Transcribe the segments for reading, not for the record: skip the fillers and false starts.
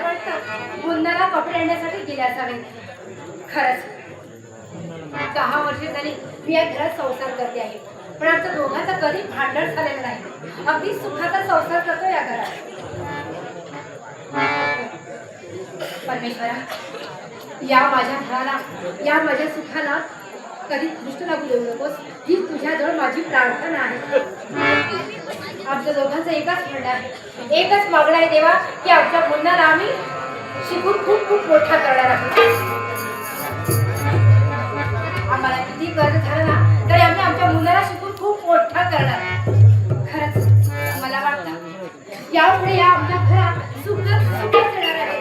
वाटतं मुन्नाला कपडे आणण्यासाठी गेले असावे. खरंच 10 वर्ष झाली मी या घरात संसार करते आहे, पण आमच्या दोघांचा कधी भांडण झालेलं नाही. अगदी सुखाचा संसार करतो या घरात. परमेश्वरा, या माझ्या घराला, या माझ्या सुखाला कधी दृष्ट लागू देऊ नकोस, ही तुझ्याजवळ माझी प्रार्थना आहे. आमच्या दोघांचं एकच म्हणणं आहे, एकच मागणं आहे देवा, की आमच्या मुन्नाला आम्ही शिकून खूप खूप मोठा करणार आहोत. आम्हाला किती कर्ज झालं ना तरी आम्ही आमच्या मुलाला शिकून खूप मोठा करणार. खरंच मला वाटतं यापुढे या आमच्या घरात सुखच येणार आहे.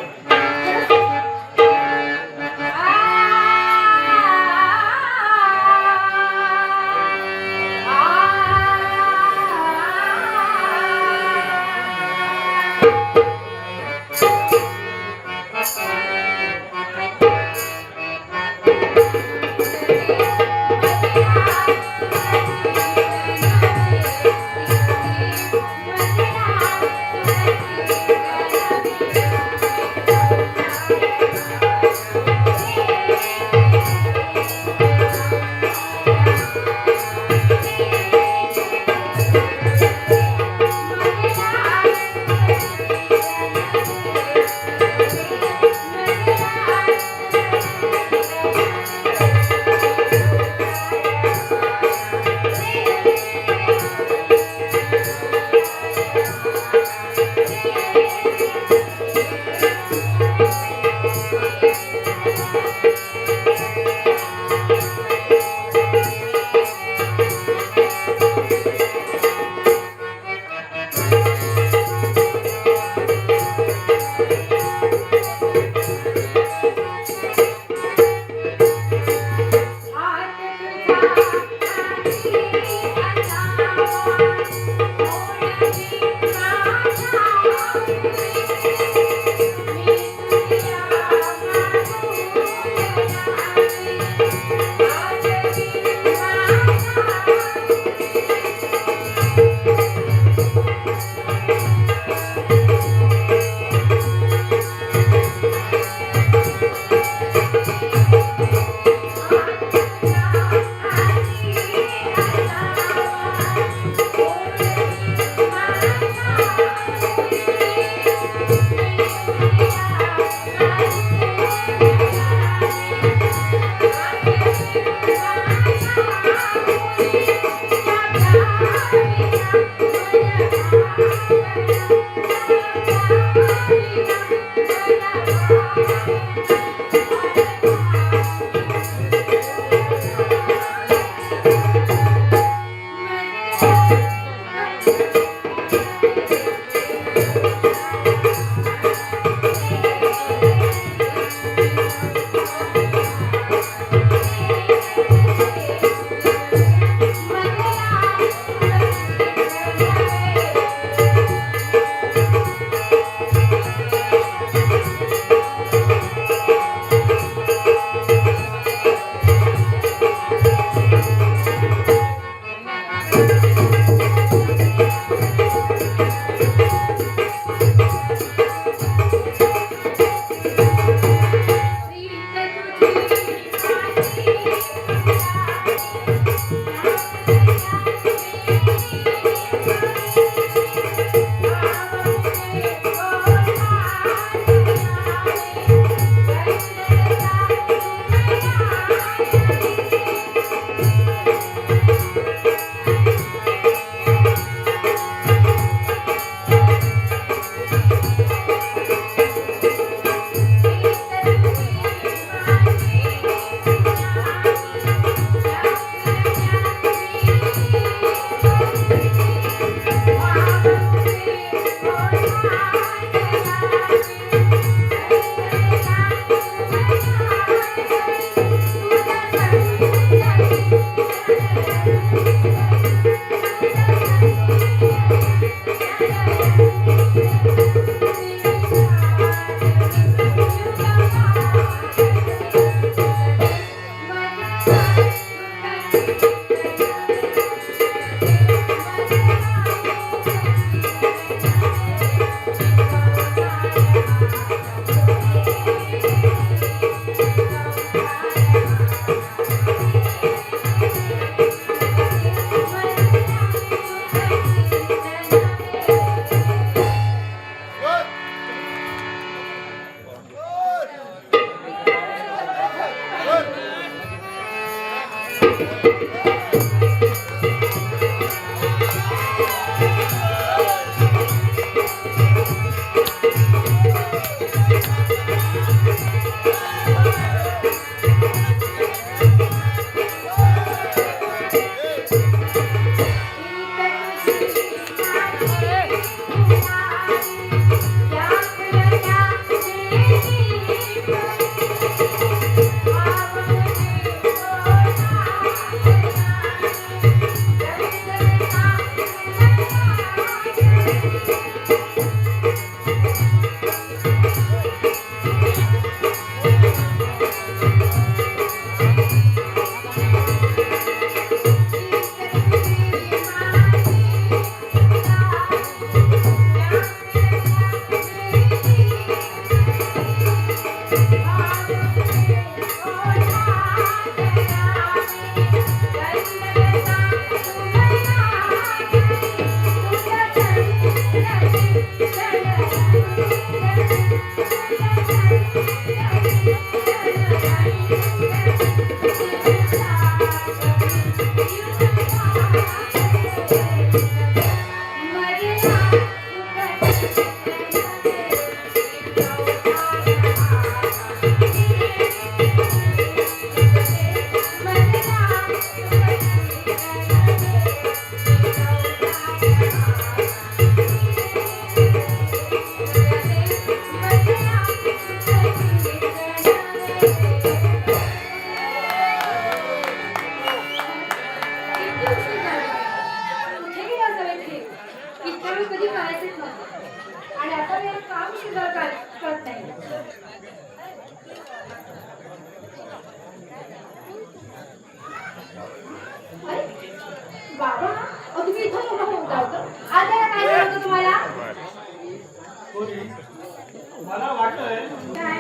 वाटतंय काय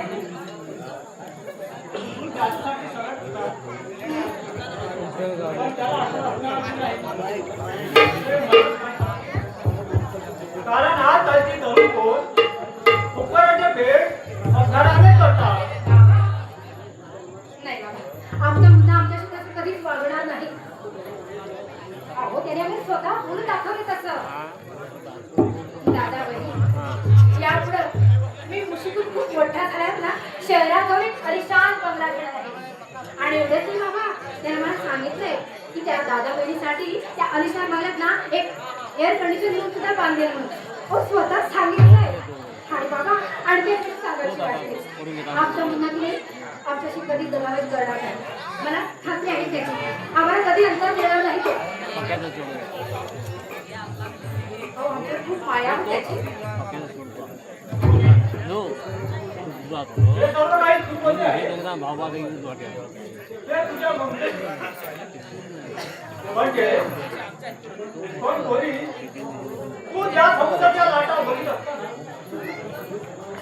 तू त्याच्यासाठी सगळं तुला पण त्याला असं असणार नाही. कारण आज त्याची तरुण कोण फुकराचे भेट घराने करतात. नाही बाबा, आमचा मुलगा आमच्याशी तसं कधीच वागणार नाही. अहो त्याने आम्ही स्वतः बोलून दाखवले तसं. दादा बहिणी, यापुढं मी मुशीतून खूप मोठा झाल्यावर ना शहरात जाऊन एक आलिशान बंगला घेणार आहे. आणि एवढंच नाही बाबा, त्याने मला सांगितलंय की त्या दादा बहिणीसाठी त्या आलिशान बंगल्यात ना एक एअर कंडिशन रूम सुद्धा बांधेल म्हणून. हो स्वतः सांगितलंय. आणि बाबा आणखी एक सांगायची वाटते, आमचा मुलगा की नाही आमच्याशी कधी दबावच करणार नाही. मला खात्री आहे त्याची. आम्हाला कधी अंतर मिळणार नाही तो. हो आमच्यावर खूप माया आहे त्याची. हे सर्व काही चुकवले आहे. ते तुझ्या म्हणजे पण कोणी तू ज्या समुद्राच्या लाटा बघित असताना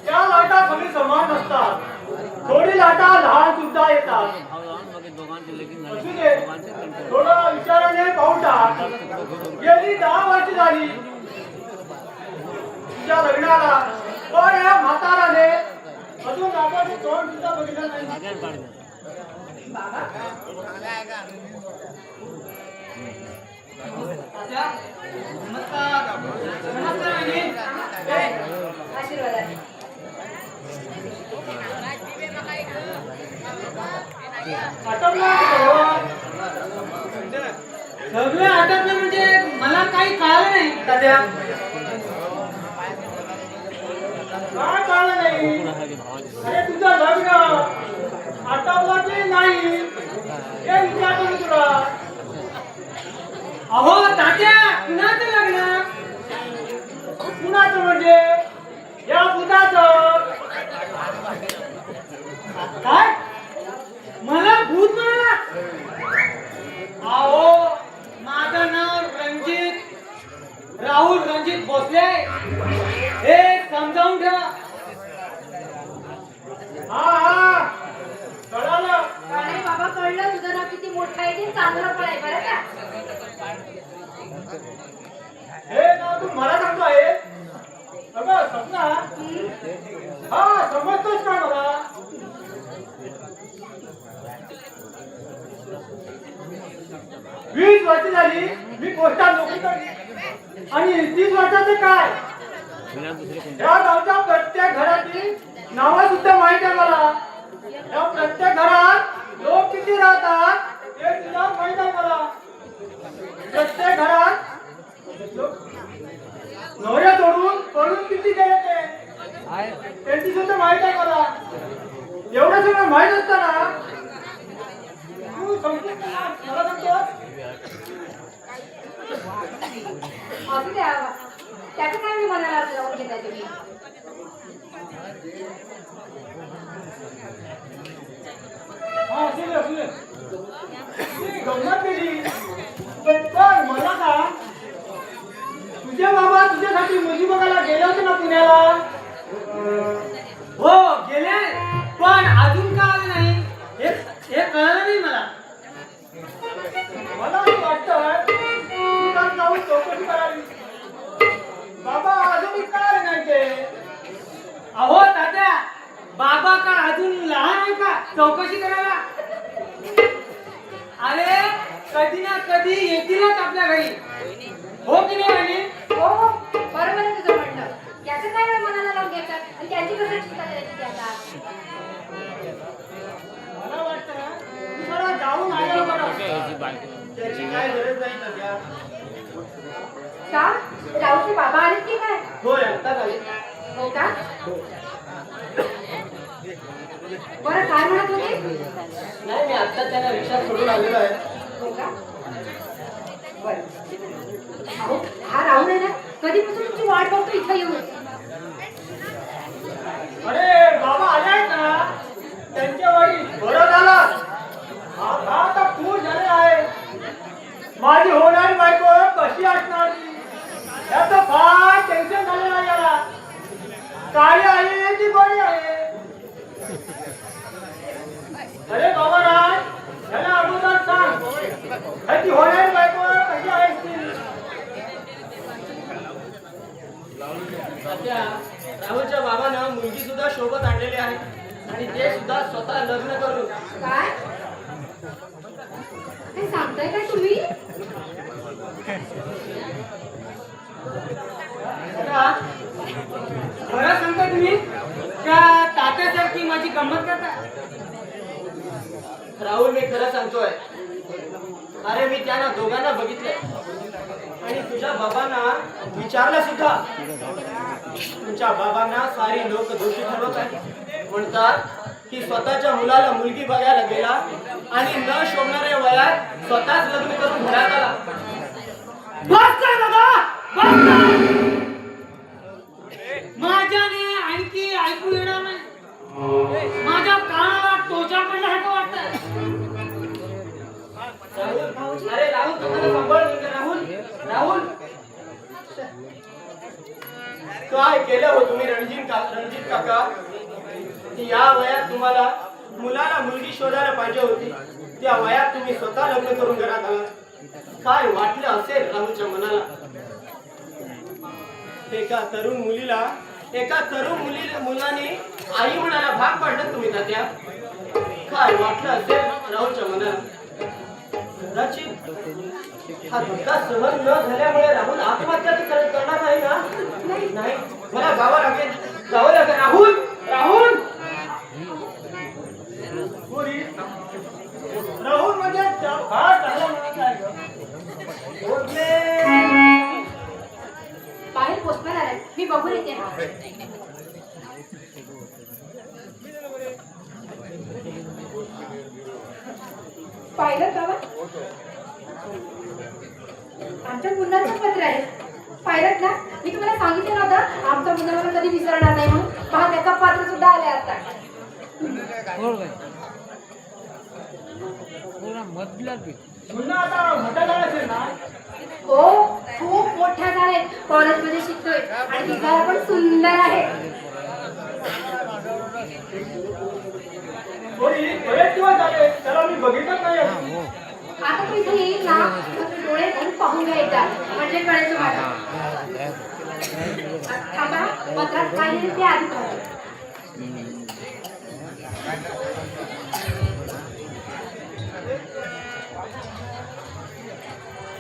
त्या लाटा सगळी समान नसतात. थोडी लाटा लहान सुद्धा येतात. असू दे, थोडं विचाराने पाहून टाक. गेली 10 वर्ष झाली तुझ्या लग्नाला, पण या म्हाताराने अजून आपण तोंड सुद्धा बघितलं नाही. बाबा आशीर्वाद आहे. सगळं आटपलं म्हणजे मला काही कळलं नाही तात्या. काय कळलं नाही? अरे तुझं लग्न आटोपलं की नाही हे विचारतो मी तुला. अहो तात्या, कुणाचं लग्न? कुणाचं म्हणजे या भूताचं. काय? मला भूत म्हणाला? अहो माझं नाव रणजित राहुल रणजित भोसले. हे समजावून ठेवा. हा कळालं. नाही बाबा कळलं, तुझं नाव किती मोठं आहे ते चांगलं पण आहे बरं का. हे नाव तू मला सांगतो आहे. अगं सपना, हा समजतोच का मला? 20 वर्ष झाली मी पोस्टात नोकरी करते. आणि 30 वर्षाचे काय, या गावच्या प्रत्येक घरातील नावं सुद्धा माहिती आहे मला. या प्रत्येक घरात लोक किती राहतात हे सुद्धा माहित आहे मला. प्रत्येक घरात नवऱ्या सोडून पळून किती गेले त्यांची सुद्धा माहित आहे मला. एवढं सगळं माहित असताना तू समजून मला सांगतो. असू द्या, त्याचं काय मी मनाला लावून घेताय तुम्ही. हा असू दे असू दे. ती गंमत केली. पण मला का तुझे बाबा तुझ्यासाठी मुली बघायला गेले होते ना पुण्याला? हो गेले, पण अजून का आले नाही हे कळलं नाही मला. मला असं वाटतं तुला जाऊन चौकशी करावी. बाबा अजून काय नाही ते. अहो तात्या, बाबा का अजून लहान आहे का चौकशी करायला? अरे कधी ना कधी येतीलच आपल्या घरी. हो की नाही म्हणे? हो बरोबर आहे तुझं म्हणणं. याचं काय वेळ मनाला लावून घेतात आणि त्यांची कसं चिंता करायची आता. मला वाटतं तू जरा जाऊन आलं बरं. त्याची काय गरज नाही सध्या. का राऊचे बाबा आलेत की काय? होय आता झाली. हो का? बरं काय म्हणत होते? नाही मी आता त्यांना रिक्षा सोडून आलेलो आहे. हो का? बरं. अहो हा राहुल आहे ना, कधीपासून तुमची वाट बघतो इथं येऊन. अरे बाबा आले आहेत ना, त्यांच्या वाडी बरं झालं. आता खूप झाले आहे. माझी होणारी बायको कशी असणार याचं फार टेन्शन झालेलं आहे याला. काळी आहे की बरी आहे ठरवले आहे आणि ते सुद्धा स्वतः लग्न करून. काय काय सांगताय काय तुम्ही? दादा, खरं सांगता तुम्ही त्या तात्यासारखी माझी गंमत करता? राहुल, मी खरं सांगतोय. अरे मी त्यांना दोघांना बघितलंय आणि तुझ्या बाबांना विचारलं सुद्धा. तुमच्या बाबांना सारी लोक दोषी ठरवत आहेत. म्हणतात की स्वतःच्या मुलाला मुलगी बघायला गेला आणि न शोभणाऱ्या वयात स्वतःच लग्न करून घरात आला. बस कर दादा, बस कर. माझ्याने आणखी ऐकू येणार नाही. माझ्या कानाला टोचा पडल्यासारखं वाटतंय. राहुल, अरे राहुल, तुम्हाला सांभाळ. राहुल, राहुल, काय केलं हो तुम्ही रणजित काका? या वयात तुम्हाला मुलाला मुलगी शोधायला पाहिजे होती. त्या वयात तुम्ही स्वतः लग्न करून घरात आला. काय वाटलं असेल राहुलच्या मनाला? एका तरुण मुलाने आई म्हणायला भाग पाडलं तुम्ही तात्या. काय वाटलं असेल राहुलच्या मनाला? कदाचित हा धक्का सहन न झाल्यामुळे राहुल आत्महत्या करणार नाही ना? नाही, मला जावं लागेल. राहुल, राहुल, राहुल म्हणजे फार चांगला मुलगा आहे गं. बाहेर पोचणार आहे, मी बघून येते. पाहिलं का? आमच्या मुलाचं पत्र आहे. पाहिलं ना? मी तुम्हाला सांगितलं नव्हतं आमच्या मुलाला कधी विसरणार नाही म्हणून. पहा, त्याचा पत्र सुद्धा आले आता. मुलगा आता मोठा झाला असेल ना? हो, खूप मोठा झालाय. कॉलेजमध्ये शिकतोय आणि दिसायला पण सुंदर आहे. थोडी बरेच दिवस झाले, त्याला मी बघितलंच नाही अजून. आता तू इथे येईल ना, तर तू डोळे घालून पाहून घ्यायचा, म्हणजे कळेल तुम्हाला. थांबा, पत्रात काय लिहिलं ते आधी पाहू.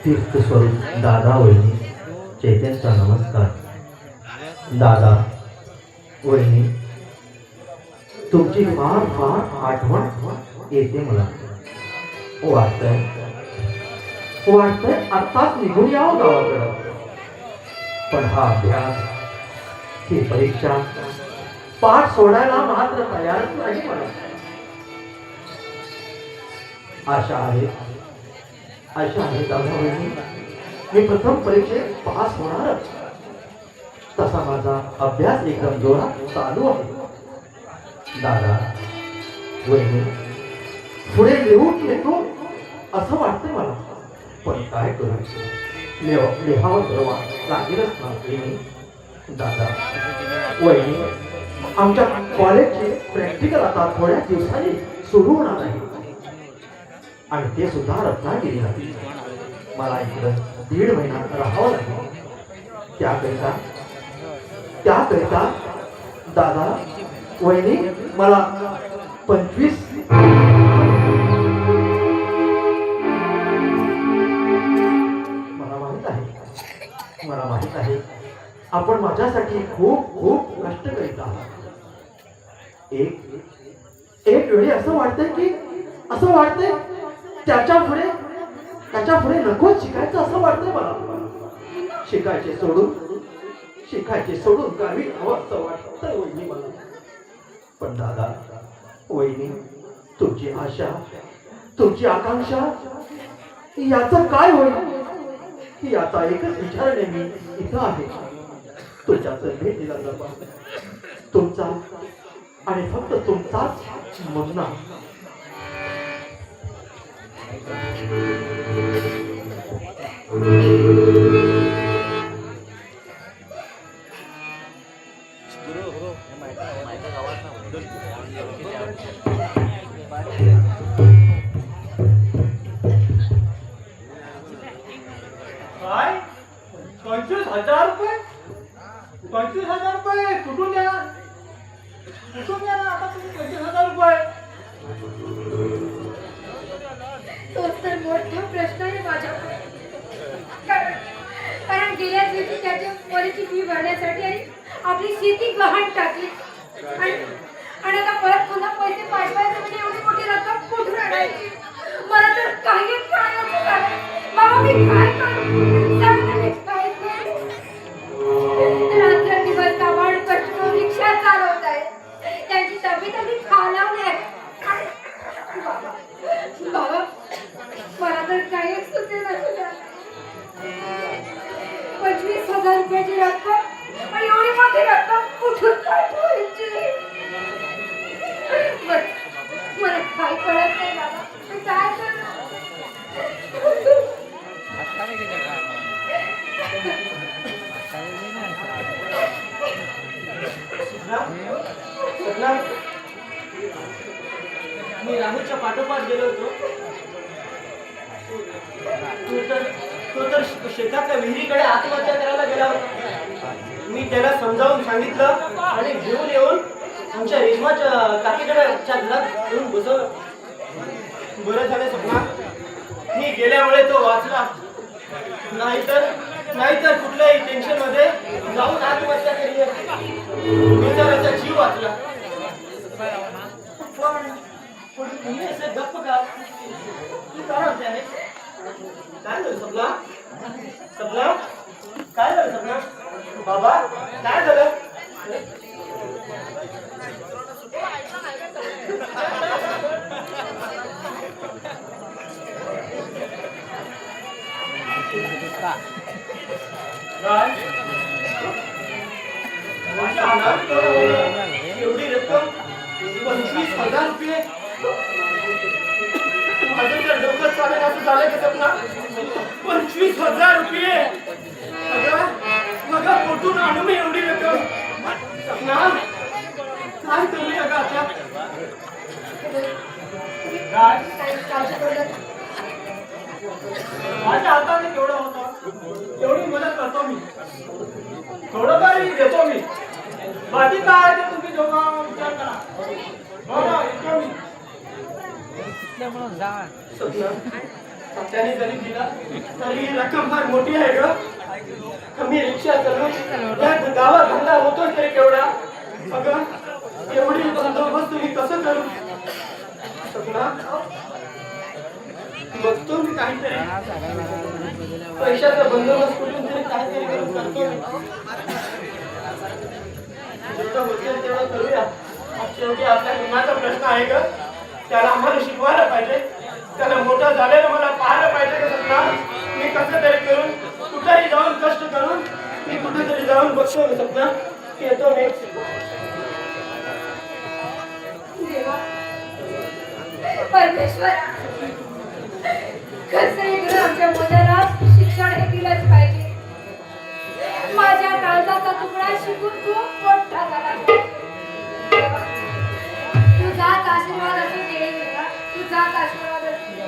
तीर्थस्वरूप दादा वहिनी चैतन्यचा नमस्कार. दादा वहिनी, तुमची फार फार आठवण येते मला. वाटतंय आत्ताच निघून यावं गावाकडं. पण हा अभ्यास, ही परीक्षा, पाठ सोडायला मात्र तयारच नाही मला. आशा आहे दादा वहिनी, मी प्रथम परीक्षेत पास होणारच. तसा माझा अभ्यास एकदम जोरात चालू आहे. दादा वहिनी, पुढे लिहून येतो असं वाटतं मला. पण काय करू, लिहावं परवा लागेलच ना वहिनी. दादा वहिनी, आमच्या कॉलेजचे प्रॅक्टिकल आता थोड्या दिवसांनी सुरू होणार आहे आणि ते सुद्धा रत्नागिरीला. मला इकडं 1.5 महिना राहावं लागेल. त्याकरिता दादा वहिनी, मला 25 मला माहित आहे आपण माझ्यासाठी खूप खूप कष्ट करीत आहात. एक वेळी असं वाटतंय त्याच्या पुढे नकोच शिकायचं असं वाटतंय मला. शिकायचे सोडून गावी यावं असं वाटतंय वहिनी मला. पण दादा वहिनी, तुमची आशा, तुमची आकांक्षा याचं काय होईल याचा एकच विचारणे मी इथं आहे. तुझ्याच भेटीला जपा. तुमचा आणि फक्त तुमचाच मुन्ना. काय 25,000 रुपये? 25,000 रुपये कुठून देणार? भरण्यासाठी आणि आपली शेती गहाण टाकली आणि आता परत पुन्हा पैसे पाठवायचे म्हणजे एवढी मोठी रक्कम कुठून आणायची? मला तर काही कळत नाही. बाबा मी काय करू? सांग ना मी काय करू? रात्रंदिवस कामाड कष्ट करून रिक्षा चालवत आहे. त्यांची तब्येत अगदी खालावली आहे. बाबा मला तर काही सुचेना तुला. 25,000 रुपयाची रक्कम आणि एवढी मोठी रक्कम कुठून पाठवायची? मला काही कळत नाही बाबा. मी काय करणार? सपना, मी राहुलच्या पाठोपाठ गेलो होतो. तो तर शेतातल्या विहिरीकडे आत्महत्या करायला गेला होता. मी त्याला समजावून सांगितलं आणि घेऊन येऊन आमच्या रेशमाच्या काकीकडे घरात येऊन बसवलं. बरं झालं सपना, मी गेल्यामुळे तो वाचला. नाहीतर कुठल्याही टेन्शन मध्ये जाऊन आत्महत्या केली असती. बिचाराचा जीव वाचला. पण तुम्ही असे गप्प का? काय होते आहे? काय झालं सपना? सपना काय झालं सपना? बाबा काय झालं? एवढी रक्कम 25,000 रुपये. माझं तर डोकं चालेल असं झालं का सपना? 25,000 रुपये अगं कुठून आणू मी एवढी रक्कम? सपना काय करूया का आता? माझ्या हाताने केवढा होता एवढी मदत करतो मी. थोडं तरी देतो मी. बाकी काय ते तुम्ही दोघं विचार करा. बरं येतो मी. त्याने जरी दिला तरी रक्कम फार मोठी आहे ग. कमी रिक्षा चालवून या गावात धंदा होतोच तरी केवढा. अगं एवढी बंदोबस्त मी कसं करू? सपना बघतो मी काहीतरी पैशाचा बंदोबस्त करून तरी काहीतरी करून करतो मी. जेवढं होतं तेवढं करूया. शेवटी आपल्या मुलाचा प्रश्न आहे ग. त्याला आम्हाला शिकवायला पाहिजे. त्याला मोठं झालेलं मला पाहायला पाहिजे का सपना? मी कसं तरी करून कुठेही जाऊन कष्ट करून मी कुठेतरी जाऊन बघतो सपना. येतो मी. परमेश्वरा कसंही करून आमच्या मुलाला शिक्षण हे दिलंच पाहिजे. माझ्या काळजाचा तुकडा शिकून खूप मोठा झाला. तुझाच आशीर्वाद असू दे. तुझाच आशीर्वाद असू दे.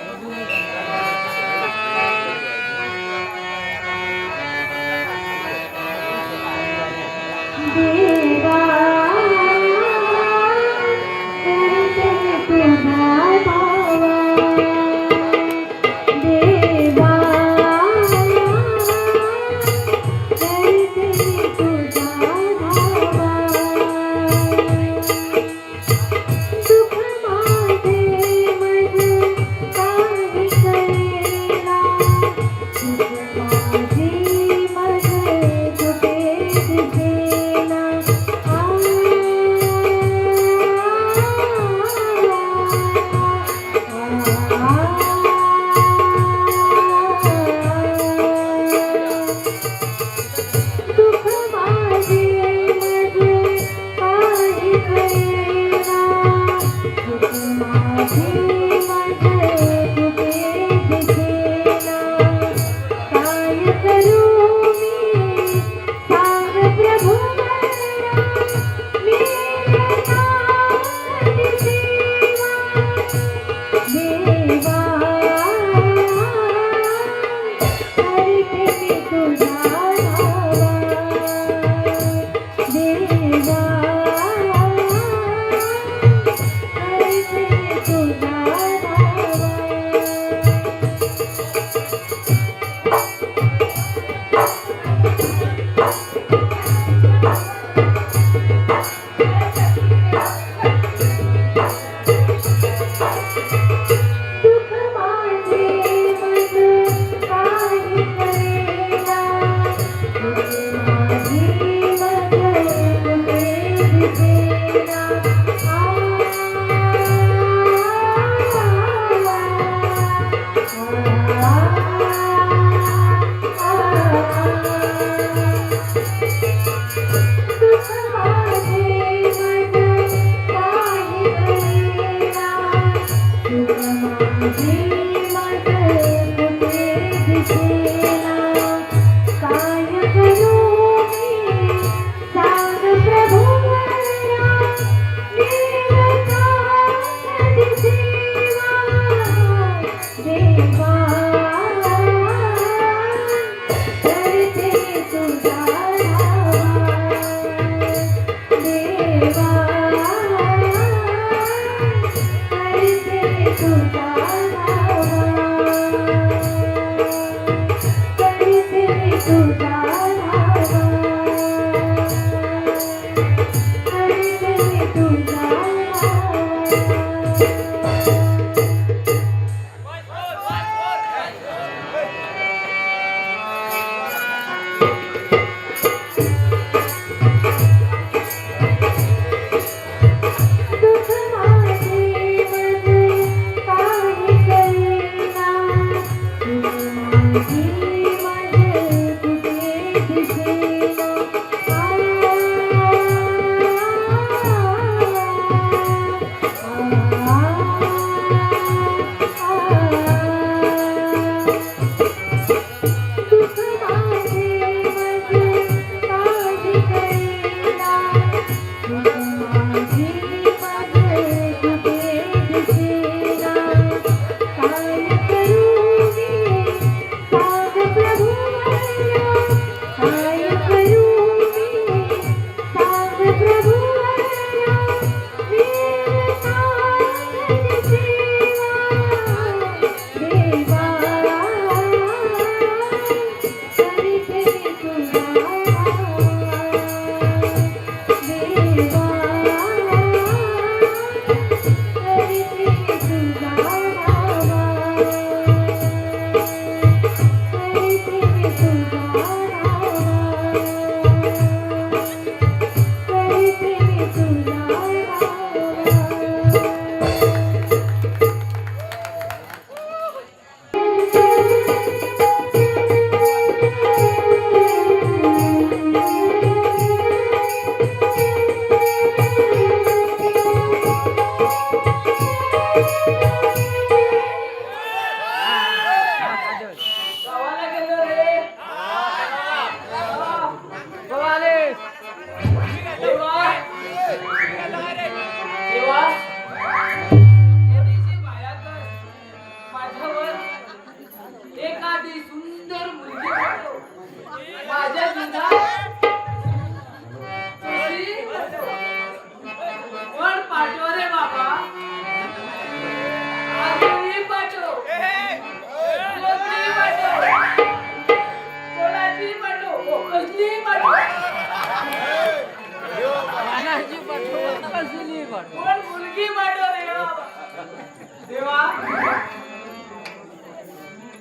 देवा सुख माझे मन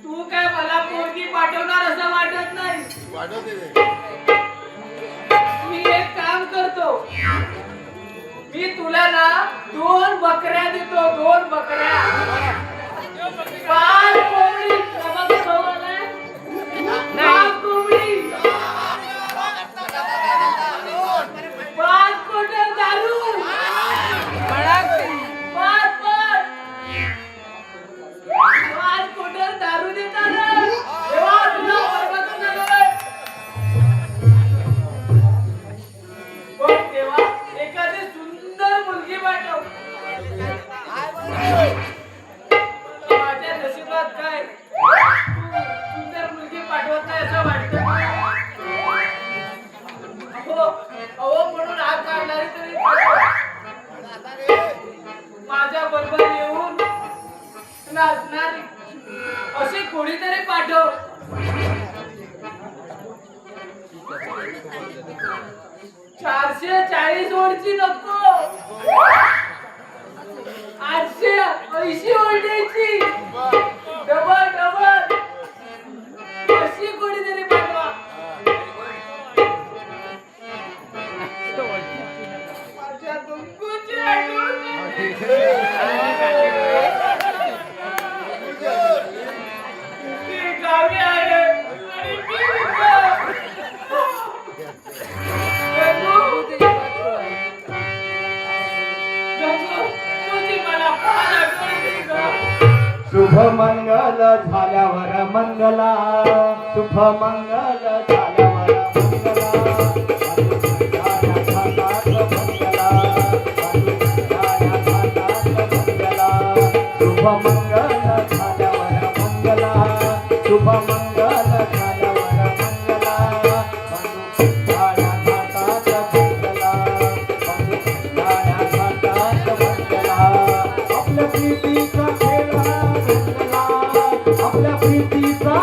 तू काय मला पोरगी पाठवणार असं वाटत नाही. मी एक काम करतो, मी तुला ना 2 बकऱ्या देतो, 2 बकऱ्या. 5 कोंबडी दारू देताना देवा तुला बरबाद झालोय. पण देवा एखादी सुंदर मुलगी पाठव. माझ्या नशिबात काय सुंदर मुलगी पाठवत नाही असं वाटतं. अहो म्हणून हात काढणारी तरी माझ्या बरोबर येऊन नाचणारी अशी कोणीतरी पाठव. 440 ओळची नको, 880 ओळ द्यायची. डबल डबल अशी कोणीतरी पाठवा. माझ्या गंगूची आठवण ती गावी आहे आणि मी इथं. गंगू, तुझी मला फार आठवण येते गं. शुभ मंगल झाल्यावर मंगला, शुभ मंगल झाल्यावर मंगला, शुभ मंगल झाल्यावर मंगला, शुभ मंगल झाल्यावर मंगला, आपल्या प्रीतीचा खेळ हा रंगला, आपल्या प्रीतीचा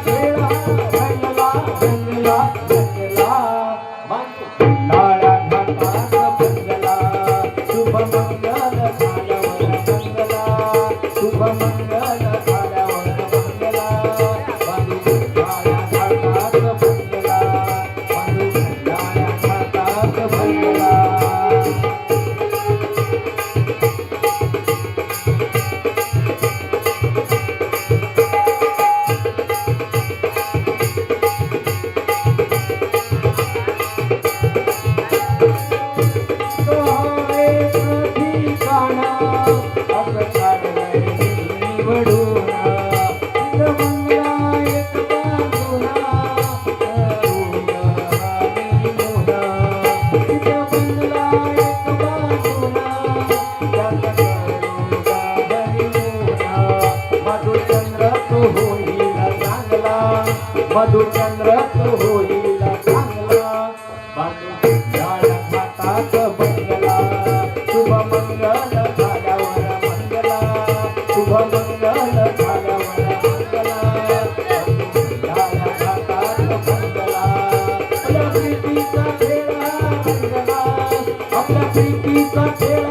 खेळ हा रंगला, रंगला, रंगला, लाळा घाटात बंगला, शुभ मंगल झाल्यावर मंगला, शुभ मंगल झाल्यावर मंगला, लाळा घाटात बंगला, लाळा घाटात बंगला. मधुचंद्र तो होईल चांगला, बाळा घाटात बंगला, शुभ मंगल झाल्यावर मंगला, शुभ मंगल झाल्यावर मंगला, बाळा घाटात बंगला, आपल्या प्रीतीचा खेळ रंगला, आपल्या प्रीतीचा खेळ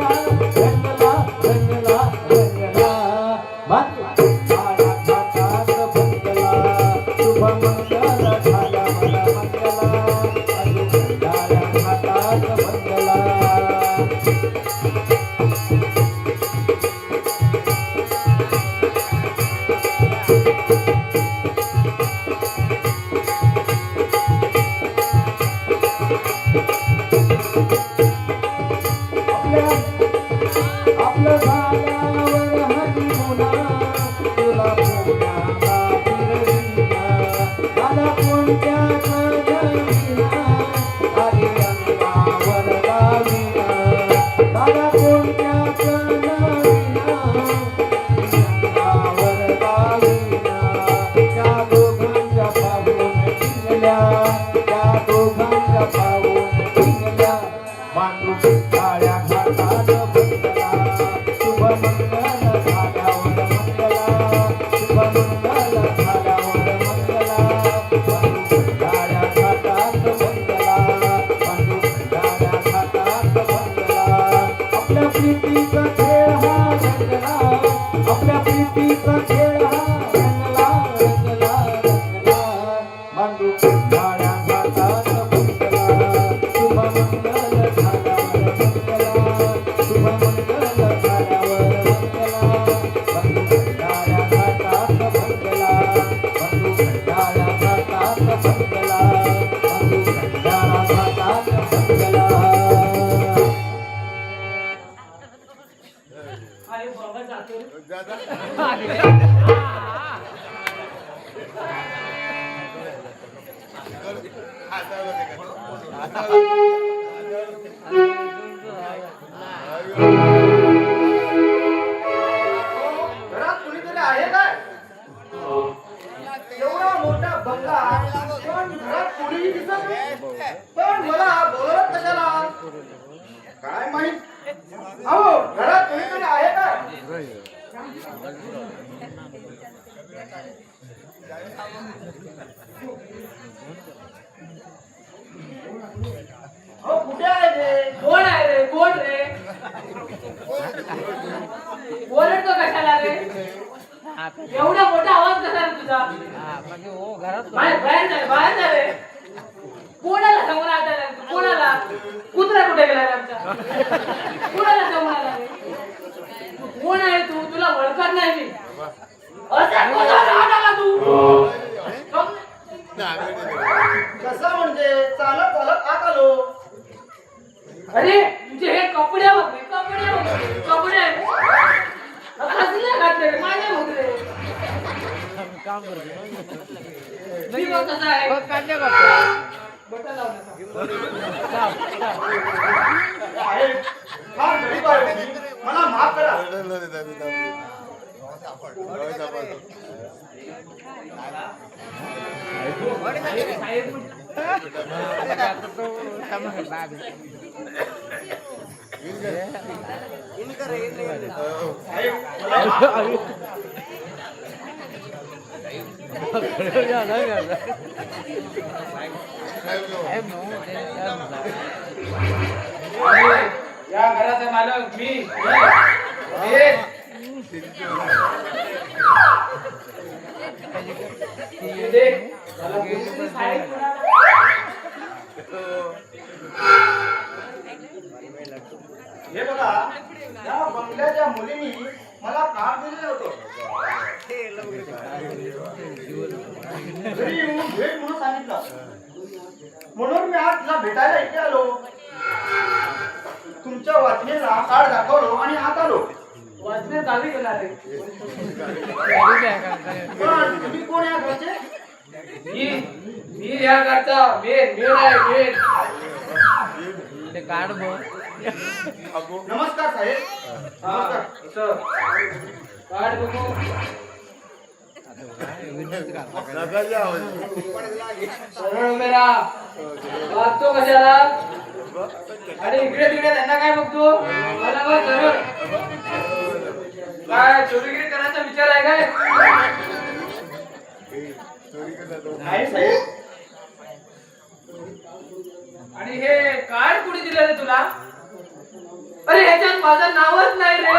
रंगला, रंगला, रंगला, बाळा घाटात बंगला, शुभ मंगल झाल्यावर मंगला, बाळा घाटात बंगला. आपलं झाल्यावर हनीमुना, तुला पुण्याला फिरविना, मला कोणत्या कजविना, आधी अंगावर लाविना, मला कोणत्या कजविना, अंगावर लाविना, त्या दोघांच्या पाहून टिंगल्या, त्या दोघांच्या पाहून टिंगल्या, मांडू काळ्या घाटात बंगला, शुभ मंगल झाल्यावर मंगला, शुभ मंगल झाल्यावर मंगला, काळ्या घाटात बंगला, काळ्या घाटात बंगला, आपल्या प्रीतीचा खेळ हा रंगला, आपल्या प्रीतीचा खेळ हा रंगला, रंगला, रंगला, मांडू काळ्या घाटात बंगला, शुभ मंगल झाल्यावर मंगला, शुभ मंगल झाल्यावर मंगला, काळ्या घाटात बंगला, काळ्या घाटात बंगला, काळ्या घाटात बंगला. अरे बाबा जातो रे. घरात कुणीतरी आहे काय? एवढा मोठा बंगला पण घरात कुणीही दिसत नाही. पण मला बोलत कशाला? काय माहित? अहो घरात कुणीतरी आहे काय? अहो कुठे आहे रे? कोण आहे रे? कोण रे? बोलत तो कशाला रे? एवढा मोठा आवाज कसा रे तुझा? बाहेर बाहेर जा रे. कोणाला समोर आता रे? कोणाला? कुत्रा कुठे गेला रे आमचा? कुणाला जाऊन आला रे? कोण आहे तू? तुला ओळखत नाही मी. असा कोणा राहत आला तू? कसा म्हणजे चालत चालत आत आलो. अरे तुझे हे कपडे बघ रे, कपडे कसले घातले रे? माझे बघ रे. मी बघ कसा आहे. बटन लाव नका. साहेब, फार गरीब आहे मी. मला माफ करा. साहेब, मला माफ करा. या घराचा मालक मी. देख मला किती साहेब हे बघा, या बंगल्याच्या मुलींनी मला काम दिलेलं होतं. घरी येऊन भेट म्हणून सांगितलं, म्हणून मी आज तिला भेटायला इथे आलो. तुमच्या वाचनेला कार्ड दाखवलो आणि आत आलो. वाचने गावी गेला रे. पण तुम्ही कोण या घरचे? मी या घरचा मेन आहे. नमस्कार साहेब. नमस्कार. कार्ड बघू. सरळ उभे राहा. वागतो कशाला? आणि इकडे तिकडे त्यांना काय बघतो? मला बघ सरळ. काय चोरीगिरी करायचा विचार आहे काय? नाही साहेब. आणि हे कार्ड कुणी दिलं रे तुला? अरे ह्याच्यात माझं नावच नाही रे.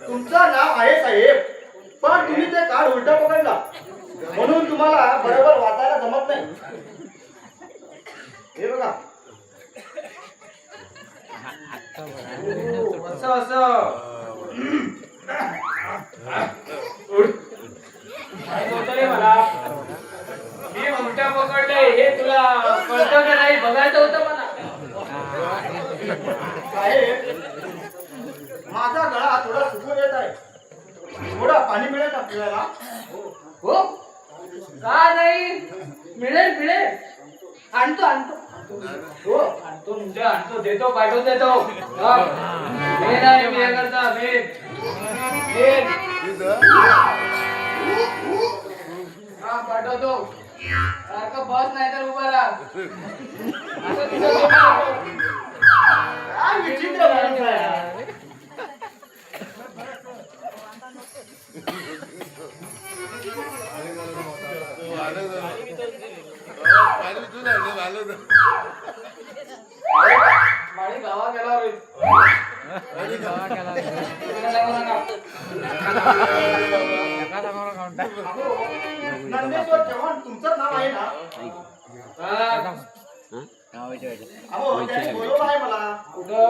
तुमचं नाव आहे साहेब, पण तुम्ही ते कार्ड उलट पकडला, म्हणून तुम्हाला बरोबर वाचायला जमत नाही. हे बघा. असं काय बोलतो रे मला? मी उलट्या पकडले हे तुला कळतं का नाही? बघायचं होतं मला. साहेब, माझा गळा थोडा सुकून येत आहे. थोडा पाणी मिळेल का पिण्याला? हो का नाही? मिळेल. आणतो. हो. आणतो म्हणजे आणतो. देतो, पाठवून देतो. मेन आहे मी हे करता. मेन. हा पाठवतो. सारखं बस नाही तर उभा राहा. असं तुझं काय विचित्र माणूस आहे. माळी गावा गेला रे. नंदेश्वर चव्हाण तुमचं नाव आहे ना? अहो, त्यांनी बोलवलं आहे मला. कुठं?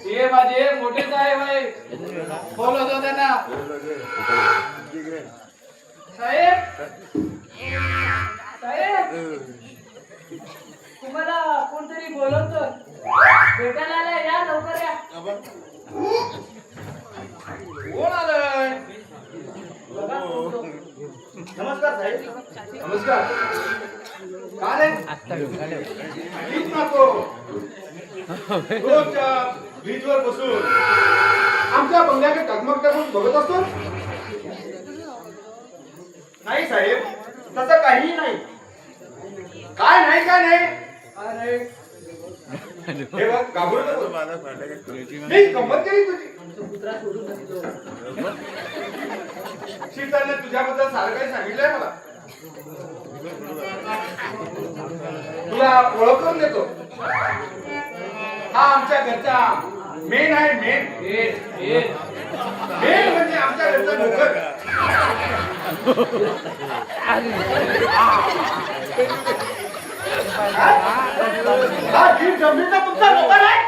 ते माझे मोठे साहेब आहे. बोलवतो त्यांना. साहेब तुम्हाला कोणतरी बोलवतो. भेटायला आलाय. या लवकर या. कोण आलंय? बघा, बोलतो. नमस्कार साहेब. नमस्कार. काय वीज मागतो. रोजच्या वीजवर बसून आमच्या बंगल्याकडे टकमक बघत असतो. नाही साहेब, तसं काहीही नाही. काय नाही. अरे हे बघ, घाबरू नको. मी गंमत केली तुझी. कुत्रा सोडून बसतो. शीताने तुझ्याबद्दल सारं काही सांगितलंय मला. तुला ओळखून देतो. हा आमच्या घरचा मेन आहे. मेन. मेन म्हणजे आमच्या घरचा नोकर. हा जीव जमिनीचा तुमचा नोकर आहे.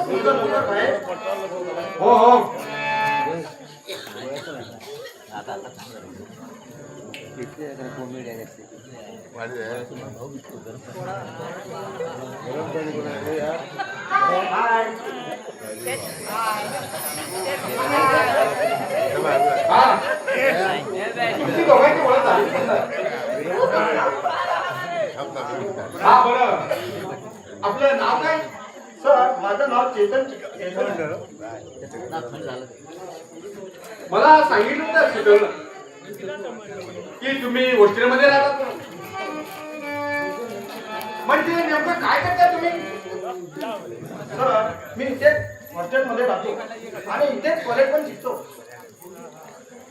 तुमचा नोकर आहे. हो हो. तुमची दोघांची ओळख झाली. हा बरं, आपलं नाव काय? सर माझं नाव चेतन मला सांगितलं होतं शिकवलं की तुम्ही हॉस्टेलमध्ये राहतात म्हणून. म्हणजे नेमकं काय करता तुम्ही? सर मी इथे हॉस्टेलमध्ये राहतो आणि इथेच कॉलेज पण शिकतो.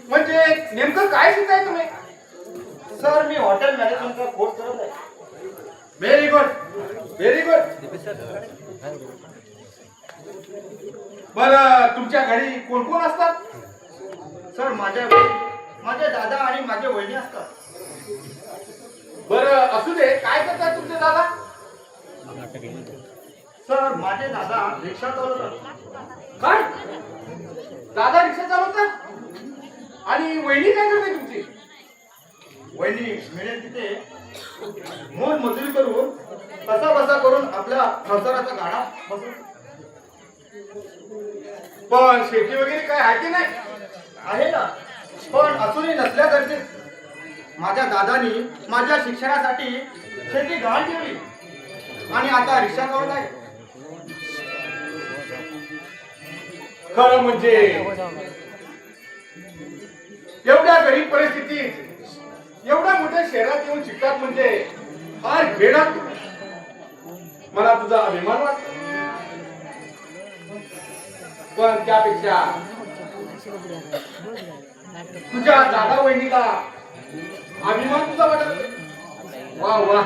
म्हणजे नेमकं काय शिकाय तुम्ही? सर मी हॉटेल मॅनेजमेंटचा कोर्स करत आहे. Very good, very good. बरं, तुमच्या घरी कोण कोण असतात? सर माझे दादा आणि माझे वहिनी असतात. बरं असू दे, काय करतात तुमचे दादा? सर माझे दादा रिक्षा चालवतात. काय? दादा रिक्षा चालवतात? आणि वहिनी काय करते तुमची? वहिनी मिळेल तिथे मोल मजुरी करून कसा बसा करून आपल्या संसाराचा गाडा बसवतो. पण शेती वगैरे काय आहे की नाही? आहे ना, पण असूनही नसल्यासारखे माझ्या दादानी माझ्या शिक्षणासाठी शेती गहाण ठेवली आणि आता रिक्षा चालवत आहे. खरं म्हणजे एवढ्या गरीब परिस्थितीत एवढ्या मोठ्या शहरात येऊन शिकतात म्हणजे फार घेणार. मला तुझा अभिमान वाटतो, पण त्यापेक्षा तुझ्या दादा वहिनीला अभिमान तुझा वाटत. वा वा,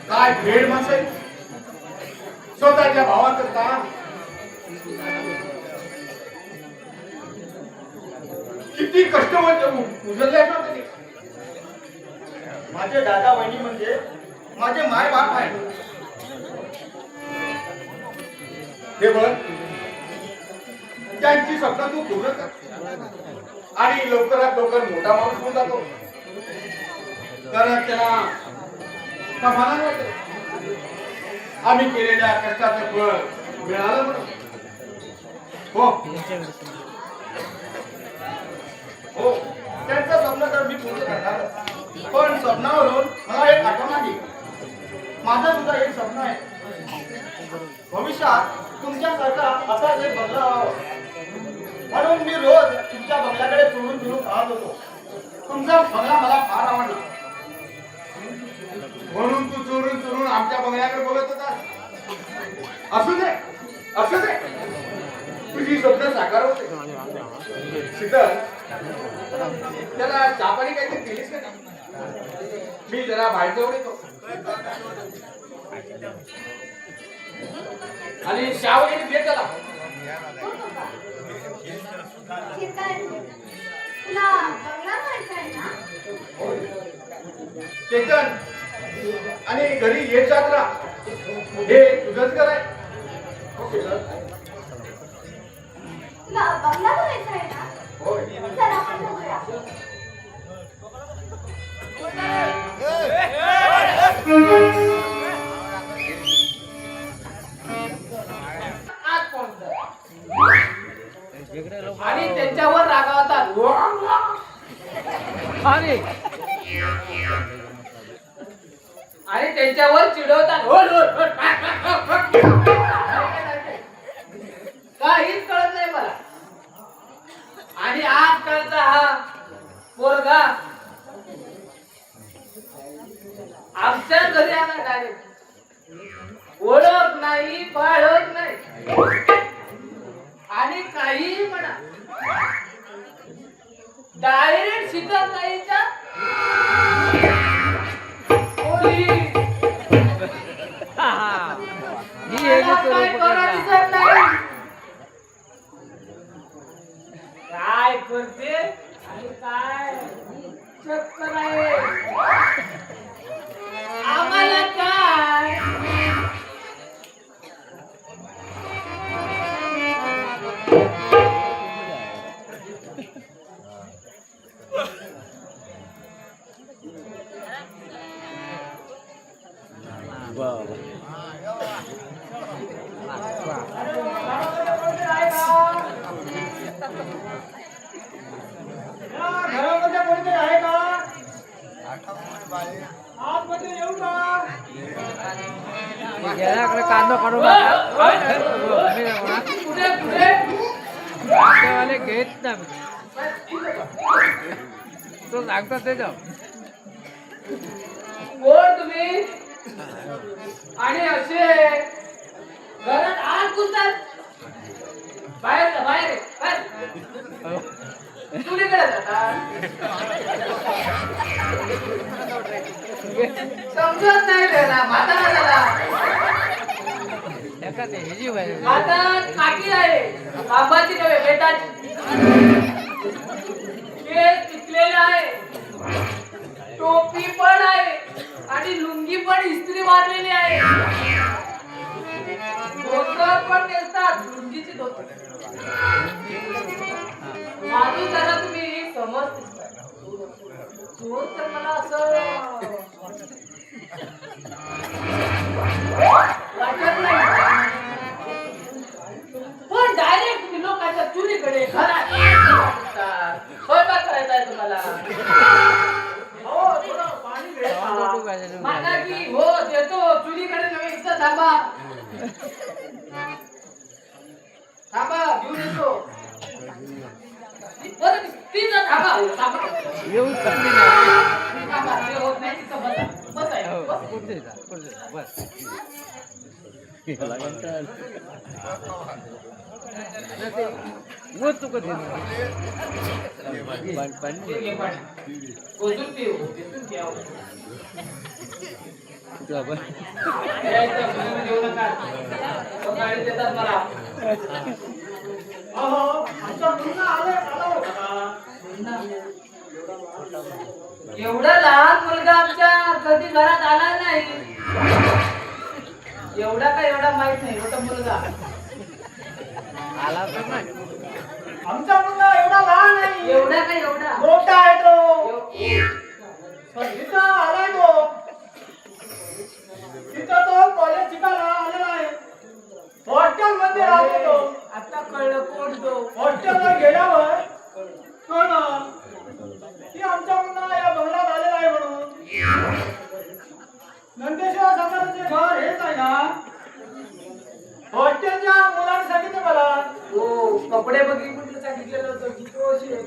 काय भेड माणसं आहे. स्वतःच्या भावाकरता किती कष्ट उचलले असणार त्यांनी. माझे दादा वहिनी म्हणजे माझे माय बाप आहे. हे बघ, त्यांची स्वप्न तू पूर्ण कर आणि लवकरात लवकर मोठा माणूस होऊन जातो. तर त्याला समाधान वाटते. आम्ही केलेल्या कष्टाचं फळ मिळालं म्हणून. हो हो, त्यांचं स्वप्न तर मी पूर्ण करणार. पण स्वप्नावरून मला एक आठवण आली. माझं सुद्धा एक स्वप्न आहे. भविष्यात तुमच्यासारखा असा एक बंगला व्हावा. म्हणून मी रोज तुमच्या बंगल्याकडे चोरून चोरून पाहत होतो. तुमचा बंगला मला फार आवडला. म्हणून तू चोरून चोरून आमच्या बंगल्याकडे बोलत होता. असू दे, असू दे, तुझी स्वप्न साकार होते. शीतल, त्याला चहा पाणी काहीतरी केलीस का? मी जरा बाहेर जाऊन येतो आणि चहा वगैरे दे त्याला. चेतन, आणि घरी येत जात राहा. हे तुझंच घर आहे. हो, शीतल. बंगला करायचा आहे ना? होय. चला आपण बघूया. आणि त्यांच्यावर रागावतात. आणि त्यांच्यावर चिडवतात. काहीच कळत नाही मला. आणि आजकालचा हा पोरगा आमच्या घरी आला डायरेक्ट ओळख नाही पाळख नाही आणि काहीही म्हणा डायरेक्ट शीतलताईच्या खोलीत. मला काय करा दिसत नाही. काय करते आणि काय चक्कर आहे आम्हाला काय घरामध्ये कोणीतरी आहे का? आतमध्ये येऊ का? कांदा काढून कुठे कुठे कांदेवाले घेत ना तो सांगतात ते जाऊ कोण तुम्ही आणि असे घरात आत घुसतात बाहेर जा, बाहेर ये, बाहेर. चुलीकडे जाता समजत नाही त्याला म्हातारा झाला एका ते ह्याची पाहिजे हातात काठी आहे बाबाची नव्हे बेटाची केस पिकलेले आहे टोपी पण आहे आणि लुंगी पण इस्त्री मारलेली आहे धोतर पण नेसतात लुंगीची धोतर माणूस जरा तुम्ही समज चोर तर मला असं वाटत नाही पण डायरेक्ट तुम्ही लोकांच्या चुलीकडे घरात स्वयंपाक करायचा आहे तुम्हाला हो, थोडं पाणी मिळेल का? माता की हो देतो चुलीकडे नव्हे इथं थांबा थांबा घेऊन येतो बरं ती जर थांबा येऊन करते नाही थांबा ते होत नाही तिथं बसा बसाय बस. कुठे जा कुठे जा बस वो तू कधी पाणी हे घे पाणी. ओजून पिऊ ओजून घ्यावं. यायचं, बोलून घेऊ नका. तो गाडी देतात मला अहो, आमचा मुलगा आला होता का? एवढा लहान मुलगा आमच्या कधी घरात आला नाही एवढा का एवढा माहित नाही मोठा मुलगा आला तर नाही आमचा मुलगा एवढा लहान नाही, एवढा का एवढा मोठा आहे तो. इथं आलाय तो. तिथं तो कॉलेज शिकायला आलेला आहे. हॉस्टेल मध्ये राहतो तो. आता कळलं कोण तो हॉस्टेलला गेल्यावर कळलं की आमचा मुलगा या बंगल्यात आलेला आहे म्हणून. नंदेश्वर समाजाचे घर हेच आहे ना. हॉस्टेलच्या मुलाने सांगितलं मला. हो कपडे बघितलं सांगितलेलं होतं की तो अशी आहे.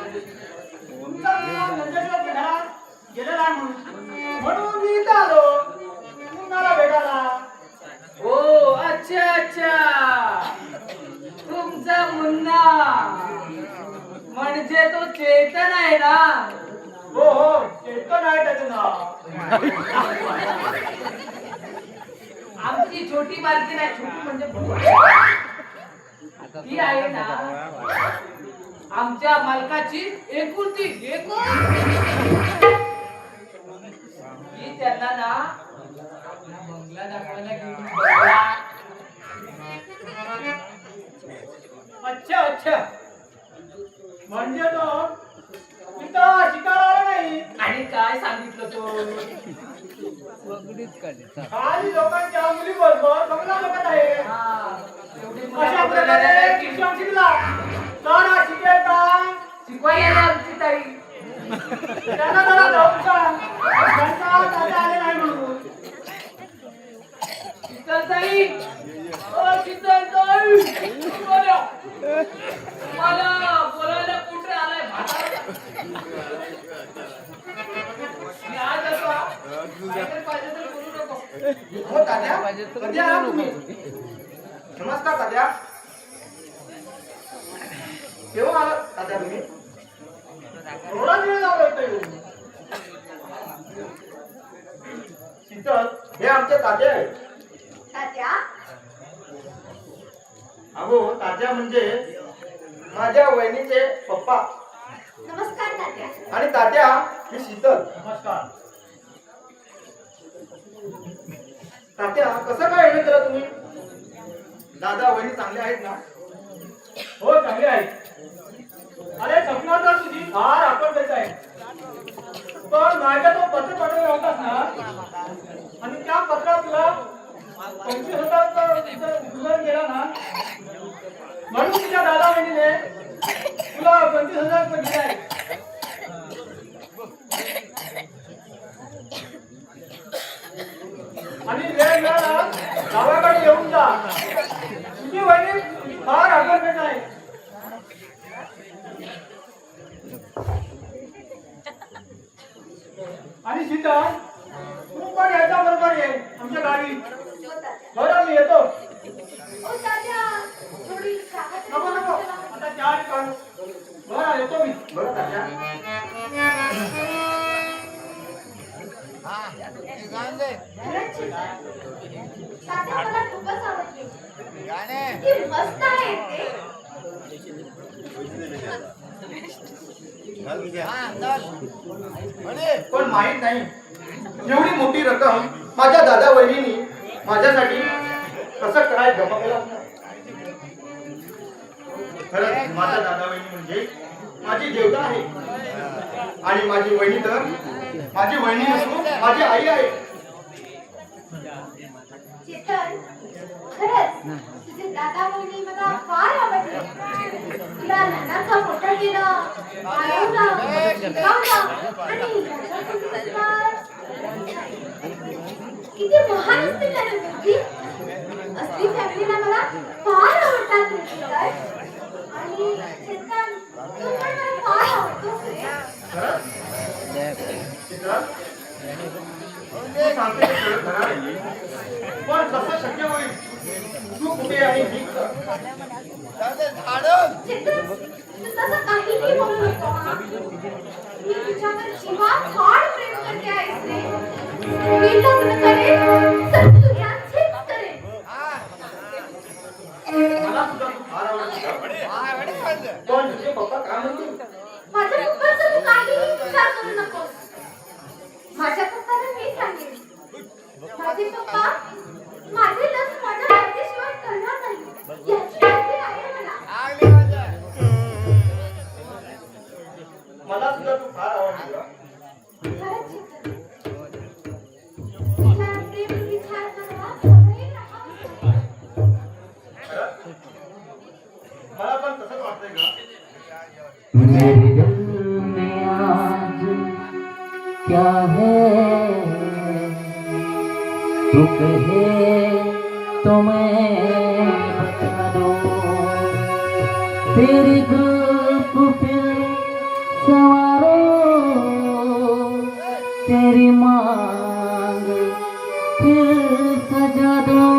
तुमचा मुलगा नंदेश्वरच्या घरात गेलेला आहे म्हणून मी इथं आलो तुम्हाला भेटायला. हो अच्छा अच्छा तुमचा मुन्ना म्हणजे तो चेतन आहे ना हो हो चेतन आहे त्याचं नाव. आमची छोटी बालकी नाही छोटी म्हणजे ती आहे ना आमच्या मालकाची एकुलती एकूण मी त्यांना ना आपला बंगला दाखवायला घेऊन गेला. अच्छा अच्छा म्हणजे तो तिथं शिकायला आला नाही. आणि काय सांगितलं तो बघडीच काढली खाली लोकांच्या मुली बरोबर बंगला बघत आहे. हा, एवढी अशा मुलं प्रकारे आपल्याला शिक्षण शिकला तर हा शिकेल का? शिकवायला आमची ताई त्यांना जरा जाऊन सांग. त्यांचा दादा आलेला आहे म्हणून. शीतलताई ओ शीतलताई मला बोलायला कुठे आलाय म्हातारा हो तात्या, कधी आला तुम्ही? नमस्कार तात्या. केव्हा आला तात्या तुम्ही? थोडा वेळ झाला होता येऊन. शीतल, हे आमचे तात्या आहेत. तात्या अगो तात्या म्हणजे माझ्या वहिनीचे पप्पा. नमस्कार तात्या. आणि तात्या ही शीतल. नमस्कार तात्या. कसं काय येणं केलं तुम्ही? दादा वहिनी चांगले आहेत ना? हो चांगले आहेत. अरे सपना तर तुझी फार आठवण देत आहे. पण माझ्या तो पत्र पाठवला होतास ना, आणि त्या पत्रात तुला 25,000 तुझं गेला ना, म्हणून तुझ्या दादा वहिनीने तुला 25,000 रुपये दिले आहेत. आणि वेळ मिळाला गावाकडे येऊन जा. तुझी वहिनी फार आठवण देत आहे. आणि सीता तू पण याच्या बरोबर ये आमच्या गावी. बरं मी येतो. ओ तात्या थोडी चहा तरी नको नको आता चार काढ. बरं येतो मी. बरं तात्या. खरंच शीतल. तात्या मला खूपच आवडली. किती मस्त आहे ते. पण माहित नाही एवढी मोठी रक्कम माझ्या दादा वहिनींनी माझ्यासाठी कसं काय जमा केला. खरंच माझा दादा वहिनी म्हणजे माझी देवता आहे. आणि माझी वहिनी तर माझी वहिनी नसून माझी आई आहे. शीतल, खरंच तुझे दादा वहिनी मला फार आवडले. तुला लहानाचा मोठा केलं, वाढवलं, शिकवलं आणि याच्यातून संस्कार. किती महान असते त्याला मुलगी. असली फॅमिलीला मला फार आवडतात रे शीतल. आणि शीतल, तू पण मला फार आवडतोस रे. खरंच? शीतल, तू सांगते ते खरं खरं आहे. पण कसं शक्य होईल? तू कुठे आणि मी कुठं? शीतल, तू तसं काहीही बोलू नको हा. मी तुझ्यावर जीवापाड प्रेम करते आहेस रे. मी लग्न करेन तर तुझ्याशीच करेन. मला सुद्धा तू फार आवडते. पण तुझे पप्पा काय म्हणतील? माझ्या पप्पाचं तू काहीही विचार करू नकोस. माझ्या पप्पाला मी सांगेन. माझे पप्पा माझे लग्न माझ्या मर्जीशिवाय करणार नाही याची खात्री आहे मला. मला सुद्धा तू फार आवडते गं. खरंच शीतल. तुझ्या प्रेम विचार मला सवयी राहावी. खरंच? मला पण तसंच वाटतंय गं. मेरे दिल में आज क्या है, तू कहे तो मैं बता दूं. तेरी जुल्फ फिर सवारो, तेरी मांग फिर सजा दूं.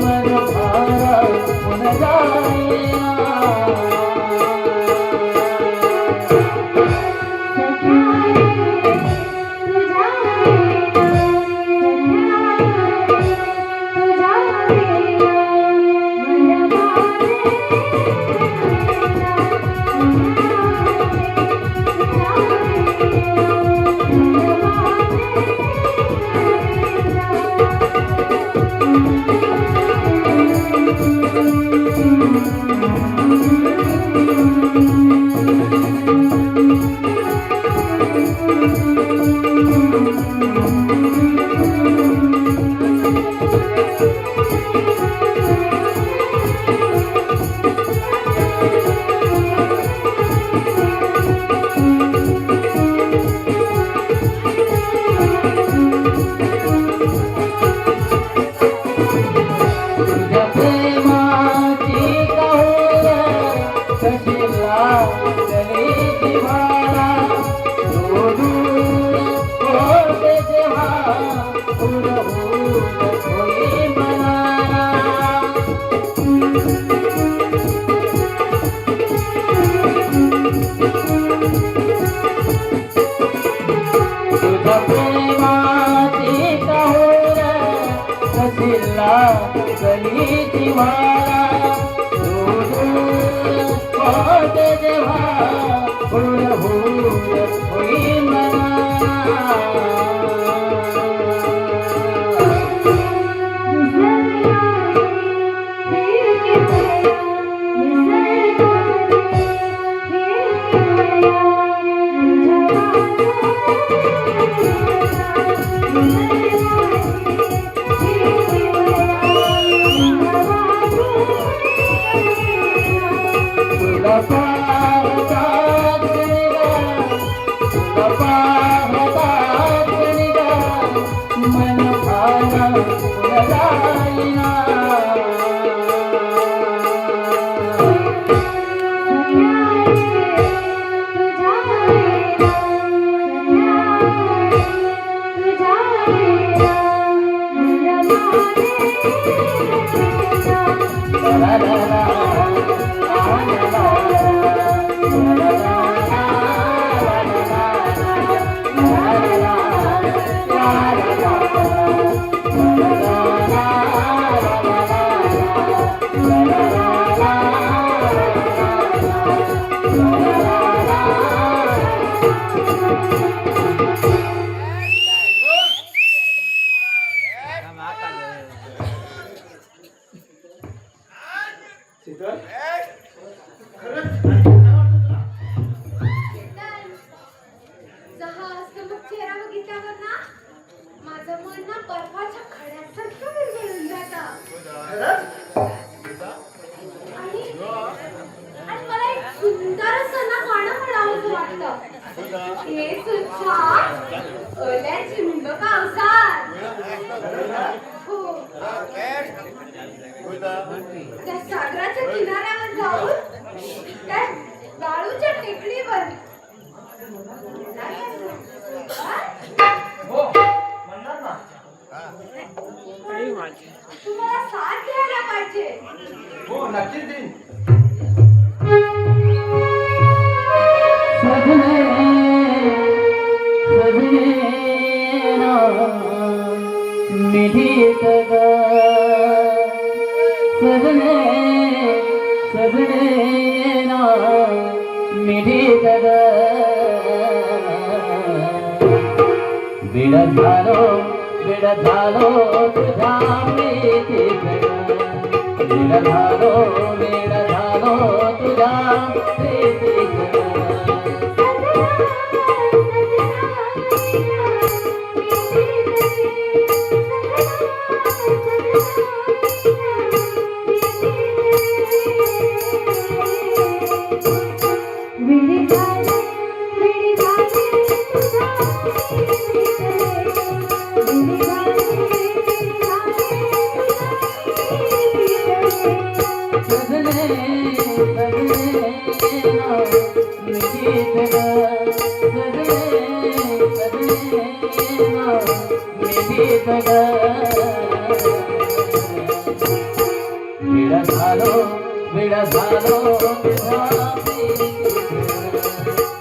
मन भारा उन जाईना शीतल जहाज मग चेहरा बघितल्यावर ना माझं मन ना बर्फाच्या खड्यासारखं विरघळून जातं. आणि मला एक सुंदर असं ना गाणं म्हणावंसं वाटतं. हे सुच्छा ओल्या चिंब पावसात. हो, त्या सागराच्या किनाऱ्यावर जाऊन त्या वाळूच्या टेकडीवर हो म्हणणार ना तुम्हाला साथ द्यायला पाहिजे. हो नक्कीच देईन. सजने सजने ना मिठी तग सजने सजने ना मिठी तग बिड झालो तुझ्या प्रीतीतग बिड झालो तुझ्या प्रीतीतग सजने झालो वेळ झालो तुझा प्रीतीचा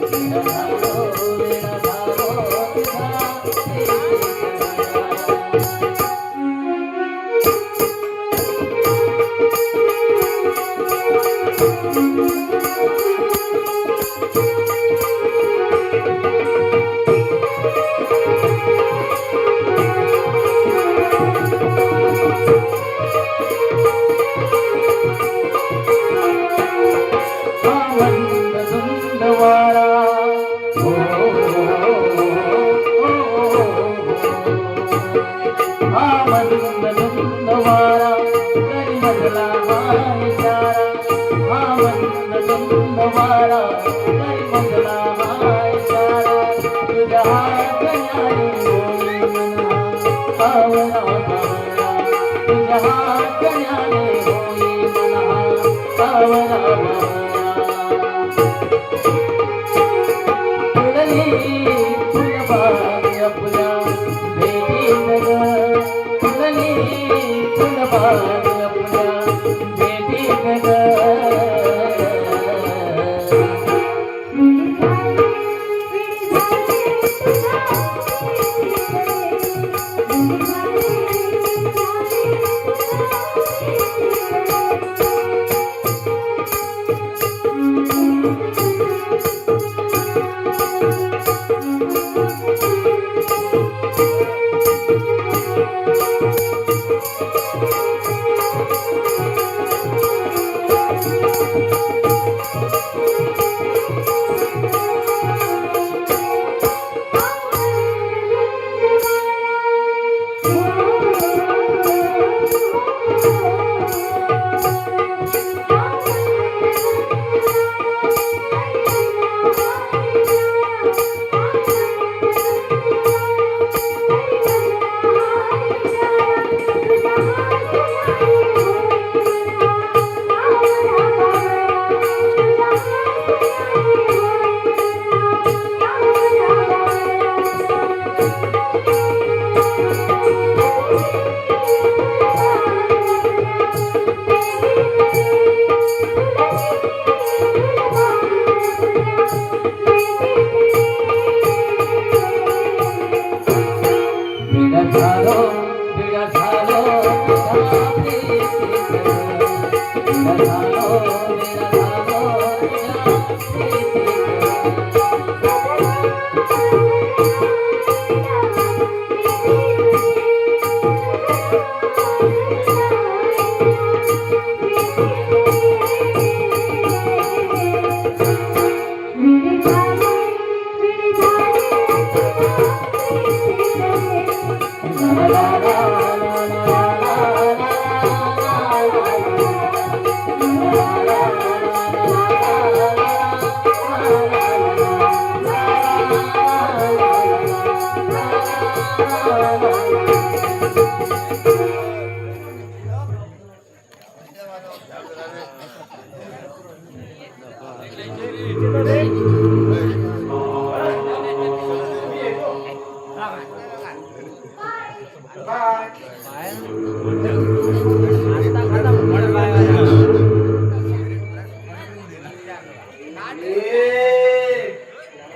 वेळ झालो वेळ झालो तुझा प्रीतीचा आनंद सुंदवारा हो आनंद सुंदवारा करी मजला हाय चारा आनंद सुंदवारा करी मजला हाय चारा तुझ्या हातण्याने होई मना आवरा आवरा तुझ्या हातण्याने होई मना आवरा आवरा फुलबाग आपल्या भेटीत ग फुलबाग आपल्या भेटीत ग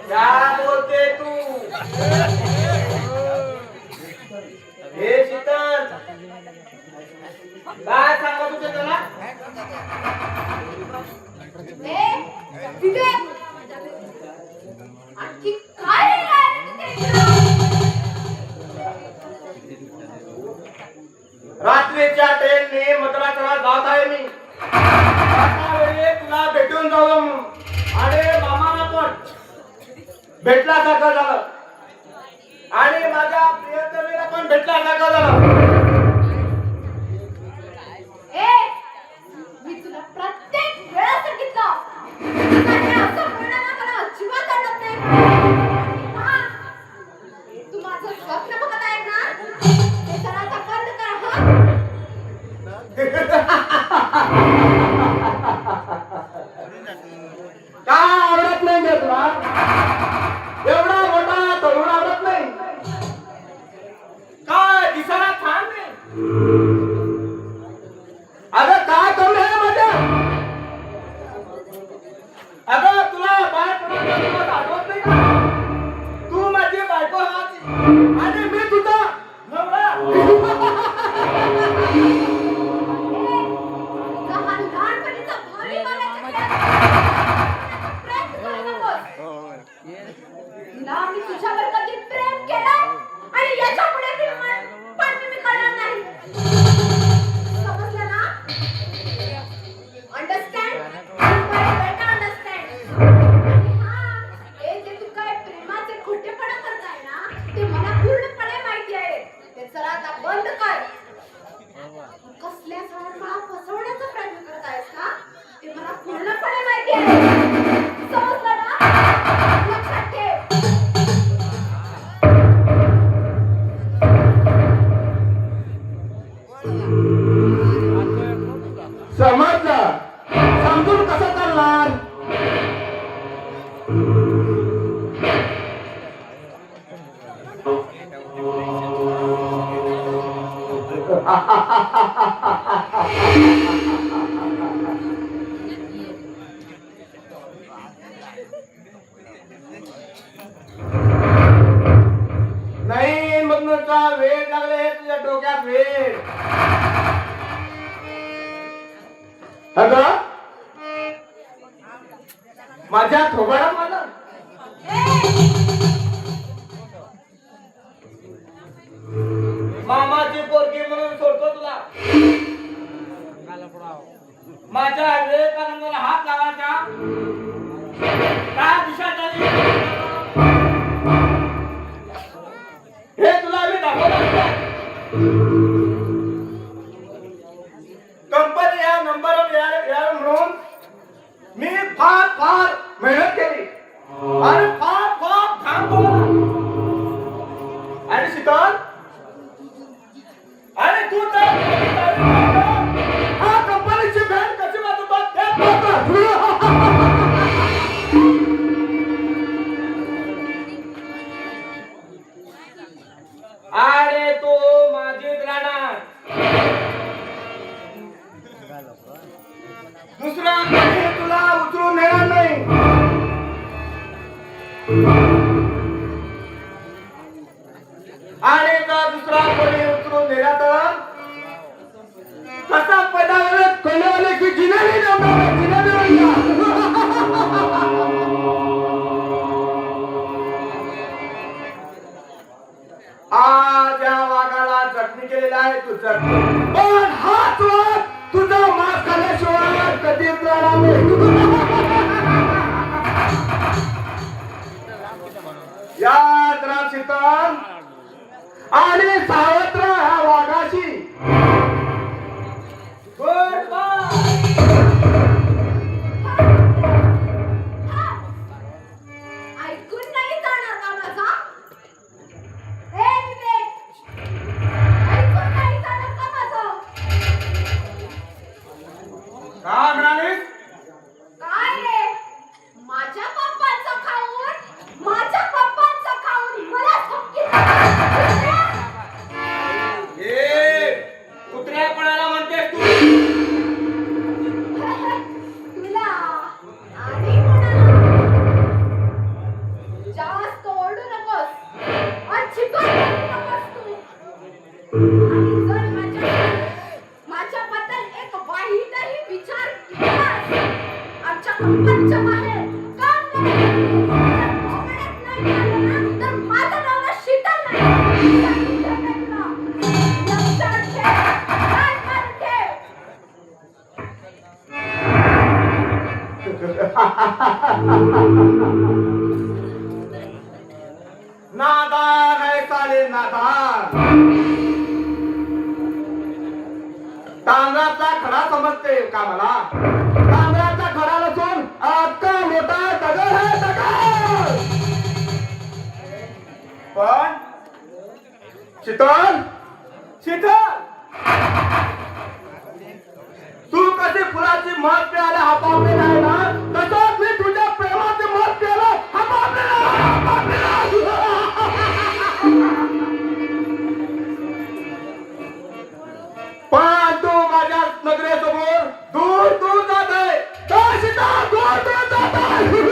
क्या बोलते तू हे शीतल काय सांगा तुझं त्याला तिथे आणखी काय रात्रीच्या ट्रेनने मद्रासला जात आहे मी आता वेळी तुला भेटून जाऊ म्हणून अरे मामाला पण भेटल्यासारखं झालं आणि माझ्या प्रियतमेला पण भेटल्यासारखं झालं मी तुला प्रत्येक वेळा सांगितलं असं बोलण्याला मला अजिबात आवडत नाही तू माझं स्वप्न बघत आहे ना ते जरा आता बंद कर काय आवडत नाही मी तुला एवढा मोठा तरुण आवडत नाही काय दिसायला छान नाही अगं काय करू समजलं ना? लक्षात ठेव. समजलं. समजून कसं चालणार? नाही म्हणूनचा वेळ लागले तुझ्या डोक्यात वेळ. अगं माझ्या थोबाडात मला मामाची पोरगी म्हणून सोडतो तुला. माझ्या विवेकानंदाला हात लावायचा काय दिशा झाली हे तुला मी दाखवलं. कंपनी या नंबरवर यार म्हणून मी फार फार मेहनत केली आणि फार फार घाम गळवला. आणि शीतल आणि तू तर हा कंपनीची बँक कशी वाजवतात ते बघ. अरे तो माझीच राहणार. दुसरा कोणी तुला उचलून नेणार नाही. आणि जर दुसरा कोणी उचलून नेला तर कसा पैदा कळले की जिनेली आज या वाघाला जखमी केलेला आहे तू जखमी. पण हाच वाघ तुझा मास खाल्ल्याशिवाय कधीच राहणार नाही. याद राहा शीतल आणि सावत्र ह्या वाघाशी. Good bye. ऐकून नाही जाणार का माझा? ए विवेक, ऐकून नाही जाणार का माझं? काय म्हणालीस? काय रे? माझ्या पप्पांचं खाऊन मला धमकी देणार? ए कुत्र्यापणाला म्हणतेस तू. तुला आणि कोणाला? जास्त ओरडू नकोस. अजिबात ओरडू नकोस तू. आणि जर माझ्याबद्दल एक वाईटही विचार केलास, आमच्या कंपनीच्या बाहेर काम करत नाही आलं ना, तर माझं नाव शीतल नाही. सांगितलं काय तुला? लक्षात ठेव. कान मारून ठेव. नादान आहे साले नादान. तांदळाचा खडा समजते का मला? तांदळाचा खडा नसून अख्खा मोठा दगड आहे दगड. पण शीतल शीतल तू कशी फुलाची मध प्यायला हापावलेला आहे ना, तसंच मी तुझ्या प्रेमाचे मध प्यायला हापावलेला. पण तू माझ्या नजरेसमोर दूर दूर जात आहे. दूर दूर जात आहे.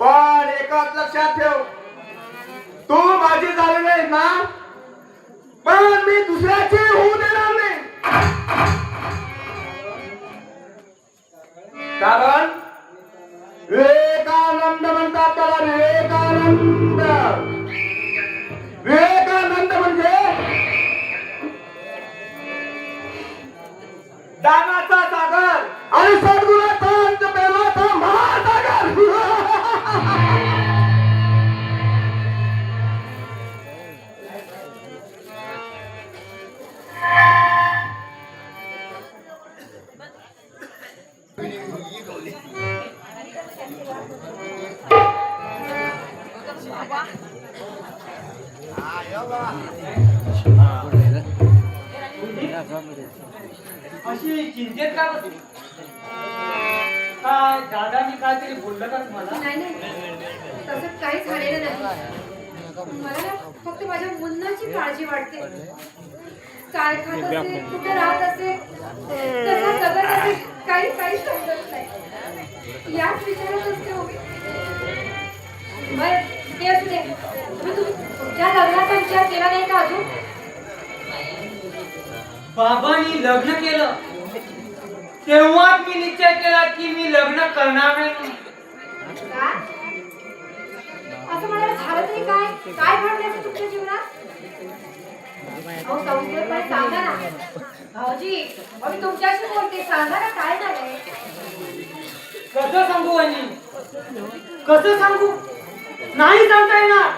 पण एकच लक्षात ठेव, तू माझी झालेली आहेस ना, पण मी दुसऱ्याची होऊ देणार नाही. कारण विवेकानंद म्हणतात त्याला. विवेकानंद विवेकानंद म्हणजे दानाचा सागर आणि सद्गुणाचा प्रेमाचा महासागर. अशी चिंतेत का बसली? काय दादानी काहीतरी बोललं का तुम्हाला? नाही नाही तसं काहीच झालेलं नाही. मला ना फक्त माझ्या मुन्नाची काळजी वाटते. काय खात असेल, कुठे राहत असेल, कसा जगत असेल, काही काही समजत नाही. याच विचारात असते हो मी. बरं ते असू दे. तुमच्या लग्नाचा विचार केला नाही का अजून? बाबांनी लग्न केलं तेव्हाच मी निश्चय केला की मी लग्न करणार नाही. का? असं म्हणायला झालं तरी काय? काय घडलं तुमच्या जीवनात? अहो संस्कृतपणे सांगा ना. भाऊजी मी तुमच्याशी बोलते, सांगा ना काय झालंय? कसं सांगू वहिनी? कसं सांगू? नाही सांगता येणार.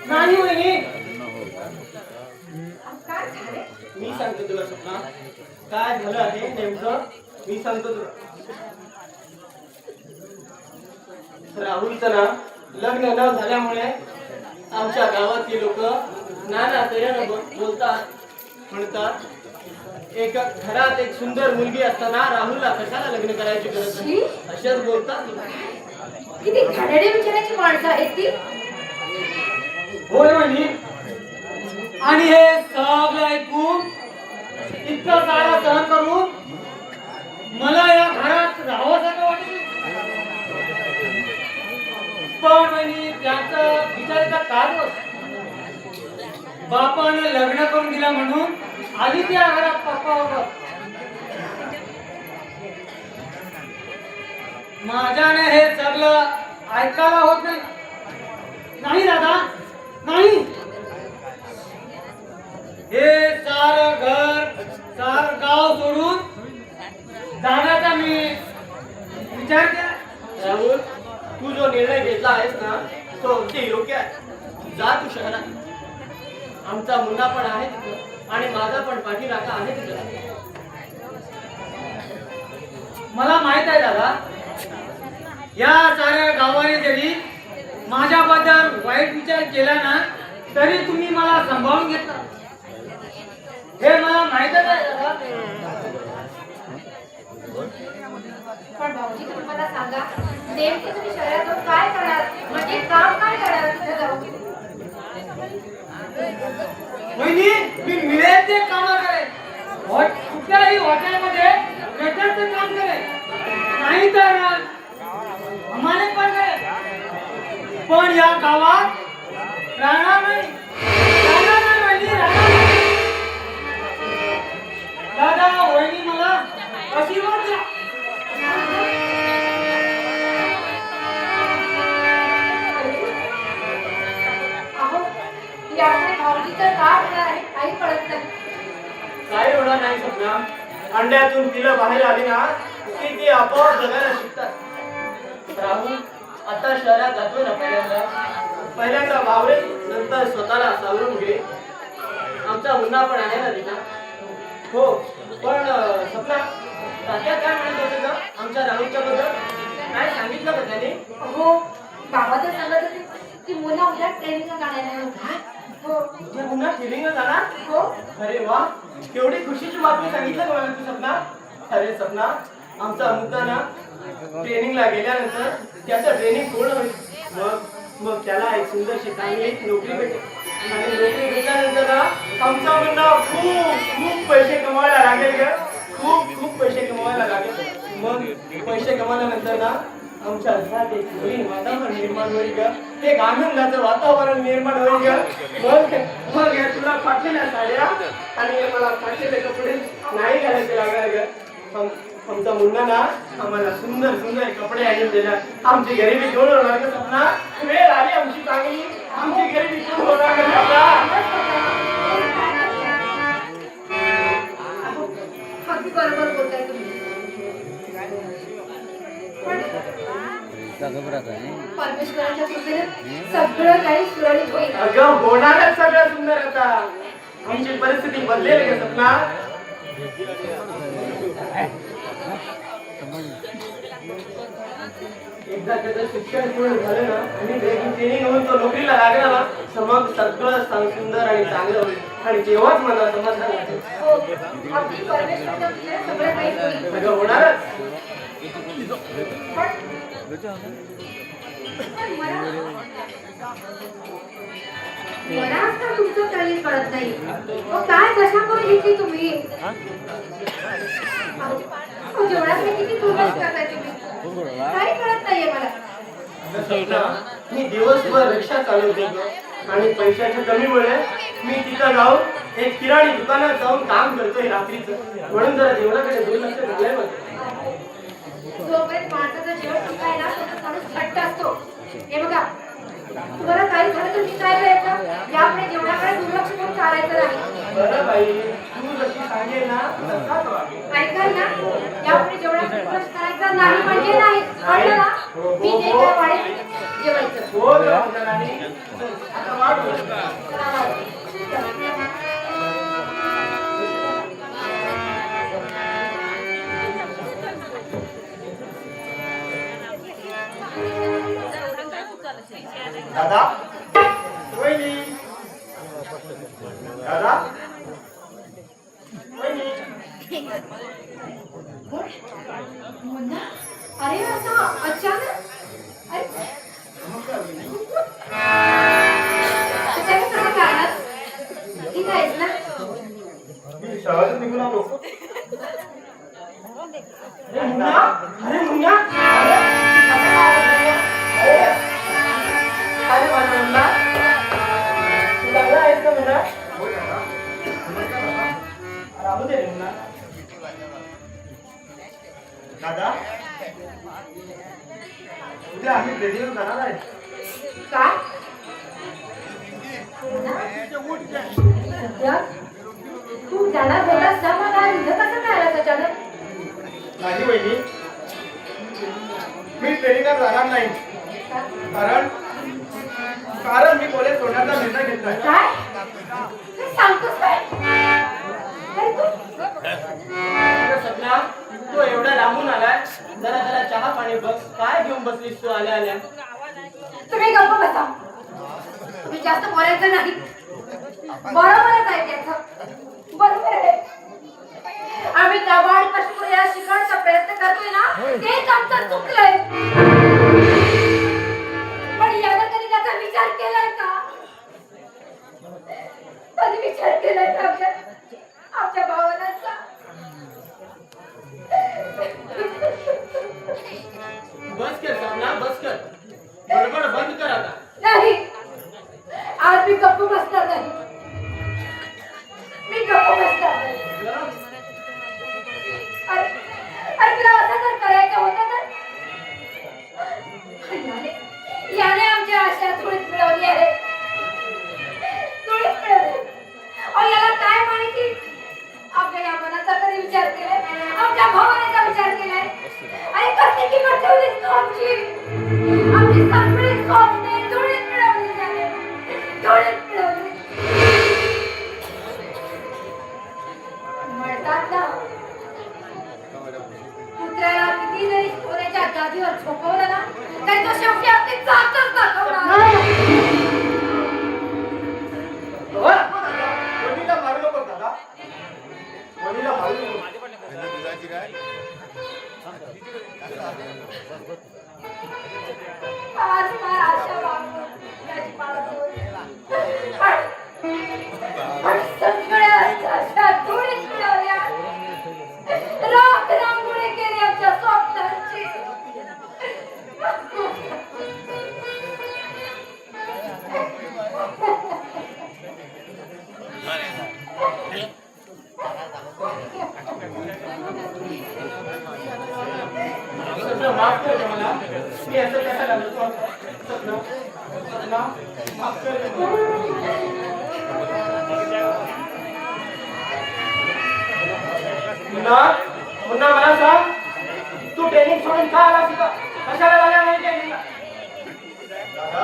नाही वहिनी. काय झालंय? मी सांगतो तुला स्वप्ना काय झालं आहे नेमकं. मी सांगतो तुला. राहुलचं ना लग्न न झाल्यामुळे आमच्या गावातली लोक नाना तऱ्हेनं बोलतात. म्हणतात एक घरात एक सुंदर मुलगी असताना राहुलला कशाला लग्न करायची गरज नाही अशाच बोलतात. किती घाणेरडे विचाराची माणसं आहेत ती. होय वहिनी. आणि हे सगळं ऐकून इतकं सारं सहन करून मला या घरात राहावंसारखं वाटत नाही. पण वहिनी त्याचं विचारायचा कारण बापानं लग्न करून दिलं म्हणून आली त्या घरात पप्पा. माझ्याने हे सगळं ऐकायला होत नाही. नाही दादा नाही. हे सारं घर सारं गाव सोडून जाण्याचा मी विचार केला. राहुल तू जो निर्णय घेतला आहेस ना तो अगदी योग्य आहे. जा तू शहरात. आमचा मुन्ना पण आहे तिथं आणि माझा पण पाठीराखा आहे तिथं. मला माहित आहे दादा या साऱ्या गावाने जरी माझ्याबद्दल वाईट विचार केला ना तरी तुम्ही मला सांभाळून घेतला. हे मला माहितच आहे दादा. पण भाऊजी तुम्ही मला सांगा नेमकं तुम्ही शहरात जाऊन काय कराल? म्हणजे काम काय कराल तिथे जाऊन? वहिनी मी मिळेल ते काम करेन. कुठल्याही हॉटेलमध्ये वेटरचं काम करेन. नाही तर आम्हाला पण करेन. पण या गावात राहणार नाही. राहणार नाही वहिनी. राहणार नाही. दादा वहिनी मला आशीर्वाद द्या. अहो यापुढे भाऊजीचं काय होणार आहे काही कळत नाही. काही होणार नाही स्वप्ना. अंड्यातून पिलं बाहेर आली ना की ती आपोआप जगायला शिकतात. राहुल आता शहरात जातोय ना पहिल्यांदा वावरे नंतर स्वतःला सावरून घे. आमचा मुन्ना पण आहे ना तिथं. हो पण स्वप्ना तात्या काय म्हणत होते का आमच्या राहुलच्या बद्दल? काय सांगितलं का त्याने? हो बाबा तर सांगत होते की मुला उद्या ट्रेनिंगला जाणार आहे. हो तुझ्या मुन्ना ट्रेनिंगला जाणार? हो अरे वा केवढी खुशीची बातमी सांगितलं का मला तू सपना. अरे सपना आमचा मुद्दा ना ट्रेनिंगला गेल्यानंतर त्याचं ट्रेनिंग पूर्ण होईल. मग त्याला एक सुंदरशी चांगली नोकरी भेटेल. आणि नोकरी भेटल्यानंतर ना आमचा मुन्ना खूप पैसे कमवायला लागेल ग. खूप पैसे कमवायला लागेल. मग पैसे कमावल्यानंतर ना आमच्या घरात एक नवीन वातावरण निर्माण होईल ग. एक आनंदाचं वातावरण निर्माण होईल ग. मग या तुला फाटलेल्या साड्या आणि मला फाटलेले कपडे नाही घालायचे लागणार ग. आमचा मुन्ना ना आम्हाला सुंदर कपडे आणून देणार. आमची गरिबी दूर होणार का सपना. वेळ आली आमची चांगली. आमची गरिबी दूर होणार का सपना. अगदी बरोबर बोलताय तुम्ही. पण परमेश्वराच्या कृपेने सगळं काही सुरळीत होईल. अगं होणारच सगळं सुंदर. आता आमची परिस्थिती बदलेल का सपना. एकदा त्याचं शिक्षण पूर्ण झालं ना आणि ट्रेनिंग होऊन तो नोकरीला लागला ना तर मग सगळं सुंदर आणि चांगलं होईल आणि तेव्हाच मला समाधान वाटेल. हो, अगदी परमेश्वराच्या वतीने सगळं काही होईल. सगळं होणारच. पण मला असं तुमचं काही कळत नाही. मग काय दशा करून घेतली तुम्ही? जेवणाकडे किती दुर्लक्ष करताय तुम्ही? काही कळत नाहीये मला. स्वप्ना, मी दिवसभर रिक्षा चालवते आणि पैशाच्या कमीमुळे मी तिथं जाऊन एक किराणी दुकानात जाऊन काम करतोय रात्रीचं. म्हणून जरा जेवणाकडे दुर्लक्ष झालंय माझं. जोपर्यंत माणसाचं जेवण सुखाय ना तोपर्यंत माणूस घट्ट असतो. हे बघा, तुम्हाला काही झालं तर मी काय करायचं? यापुढे जेवणाकडे दुर्लक्ष करून चालायचं नाही. बरं बाई, तू जशी सांगेल ना तसाच वागेल. ऐकाल ना? यापुढे जेवणाकडे दुर्लक्ष करायचं नाही म्हणजे नाही. कळलं ना? मी जे काय वाढेल जेवायचं. हो जबाबदार आहे. आता वाढ होईल. दादा वहिनी दादा वहिनी मुन्ना, अरे असा अचानक अरे त्याच्या सर्व कारणात ठीक आहेस ना? मी शाळेत निघून आलो. अरे मुन्ना, अरे मुन्ना, अरे माझा मुन्ना, तू लागला आहेस का मुन्ना? राहू दे रे मुन्ना. दादा, उद्या आम्ही ट्रेनिंग जाणार आहे. काय? सध्या तू ज्याला बोललास ना मग आज इथं कसं काय आलास अचानक? नाही वहिनी, मी ट्रेनिंगला जाणार नाही. कारण मी कॉलेज सोडण्याचा निर्णय घेतलाय. काय? काय सांगतोस काय? अरे तू अरे सपना, तू एवढ्या लांबून आलाय, जरा जरा चहा पाणी बघ. काय घेऊन बसलीस तू आल्या आल्या? तुम्ही गप्प बसा. तुम्ही जास्त बोलायचं नाही. बरोबरच आहे त्याचं. बरोबर आहे. आम्ही दबाड कष्टपुऱ्या शिकण्याचा प्रयत्न करतोय ना तेच आमचं चुकलंय. पण यानं कधी त्याचा विचार केलाय का? कधी विचार केलाय का आमच्या भावनांचा? बस कर सपना, बस कर. बडबड बंद कर आता. नाही, आज मी गप्प बसणार नाही. मी गप्प बसणार नाही. अरे तुला असं जर करायचं होतं तर याने आमच्या आशा थोडीच मिळवली आहे. थोडीच मिळवली. अहो याला काय माहिती आपल्या या मनाचा कधी विचार केलाय, आमच्या भावनेचा विचार केलाय. अरे कसली किंमत ठेवलीस तू आमची? आमची सगळी स्वप्ने थोडीच मिळवली झाले. थोडीच मिळवली. म्हणतात ना, कुत्र्याला किती जरी सोन्याच्या गादीवर झोपवलं ना तरी तो शेवटी आपली चाकच दाखवणार. वहिनीला मारू नको दादा. वहिनीला मारू नको. आज फार आशा बाळगून त्याची बाळगून पण सगळ्या आशा थोडीच मिळवल्या. राख रांगोळी केली आमच्या स्वप्नांची. सपना, माफ कर मला. मी असं कसं लागलो? सपना, सपना, माफ कर मुन्ना. मुन्ना, मला सांग, तू ट्रेनिंग सोडून का आलास इथं? कशाला लागला नाही ट्रेनिंगला? दादा,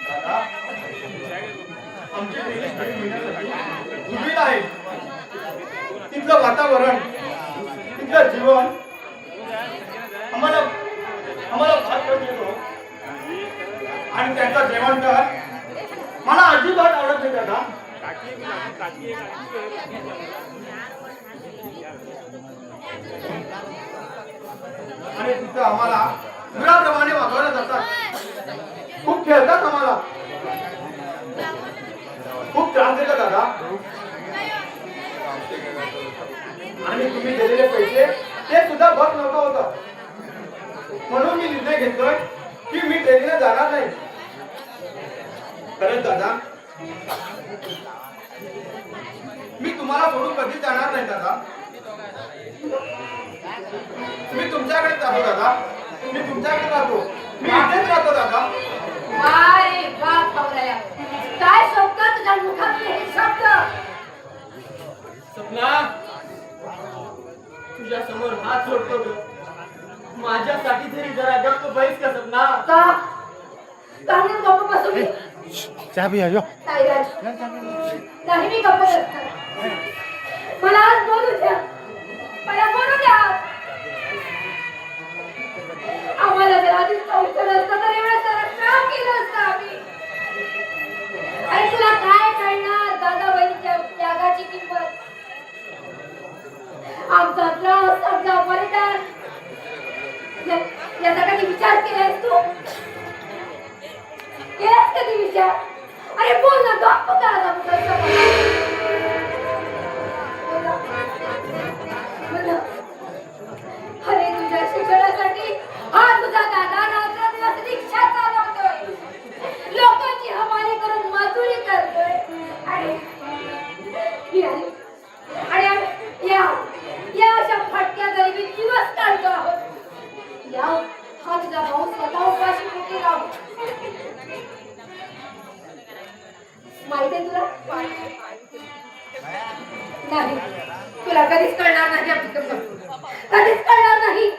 दादा, आमची ट्रेनिंग 1.5 महिन्यासाठी उभी आहे. तिथलं वातावरण, तिथलं जीवन आम्हाला आम्हाला भात करून देतो आणि त्यांचं जेवण तर मला अजिबात आवडत नाही दादा. आणि तिथं आम्हाला मुलाप्रमाणे वागवलं जातात. खूप खेळतात आम्हाला, खूप त्रास देतात दादा. आणि तुम्ही दिलेले पैसे ते सुद्धा बघ नव्हतं होतं. म्हणून मी निर्णय घेतोय की मी ट्रेनिंगला जाणार नाही. खरंच दादा, मी तुम्हाला सोडून कधीच जाणार नाही दादा. मी तुमच्याकडे राहतो दादा. मी तुमच्याकडे राहतो. मी इथेच राहतो दादा. अरे वा पावराया, काय शब्द तुझ्या मुखातले हे शब्द. सपना, तुझ्या समोर हात जोडतो ग. माझ्यासाठी तरी जरा गप्प बैस का सपना. का काहून गप्प बसू मी? चहा पिया जो. नाही मी गप्प बसणार. मला आज बोलू द्या, मला बोलू द्या. आम्हाला जर आधीच कौशल असतं तर एवढं सारं काम केलं असतं आम्ही. आणि तुला काय कळणार दादा बहिणीच्या त्यागाची किंमत. आमचा त्रास, आमचा परिणाम याचा कधी विचार केलास तू? केलास कधी विचार? अरे बोल ना, गप्प का आता अरे तुझ्या शिक्षणासाठी हा तुझा दादा रात्रंदिवस रिक्षा चालवतोय, लोकांची हमाली करून मजुरी करतोय. आणि या अशा फटक्या गरिबीत दिवस काढतो आहोत. या हा तुझा भाऊ स्वतः उपाशी पोटी राहू. माहिती आहे तुला? नाही, तुला कधीच कळणार नाही आमची किंमत. कधीच कळणार नाही.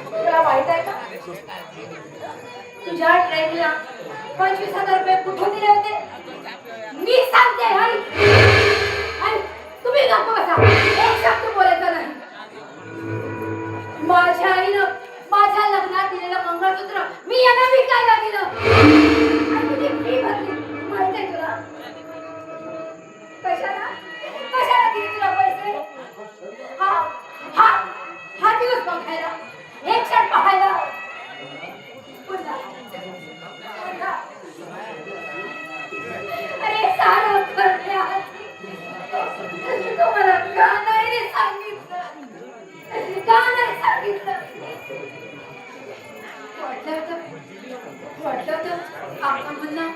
तुला माहित आहे का, तुझ्या ट्रेनला 25,000 रुपये कुठून दिले होते? मी सांगते. आणि तुम्ही गप्प बसा, एक शब्द बोलायचा नाही. माझ्या आईनं माझ्या लग्नात दिलेलं मंगळसूत्र मी यांना विकायला दिलं. आणि तुझी फी भरली. माहित आहे तुला? कशाला कशाला दिले तुला पैसे? हा हा हा दिवस बघायला, एक क्षण पाहायला. पुन्हा पुन्हा. अरे सारं करण्यात तुम्हाला का नाही रे सांगितलं? का नाही सांगितलं? वाटलं तर आपण म्हणणं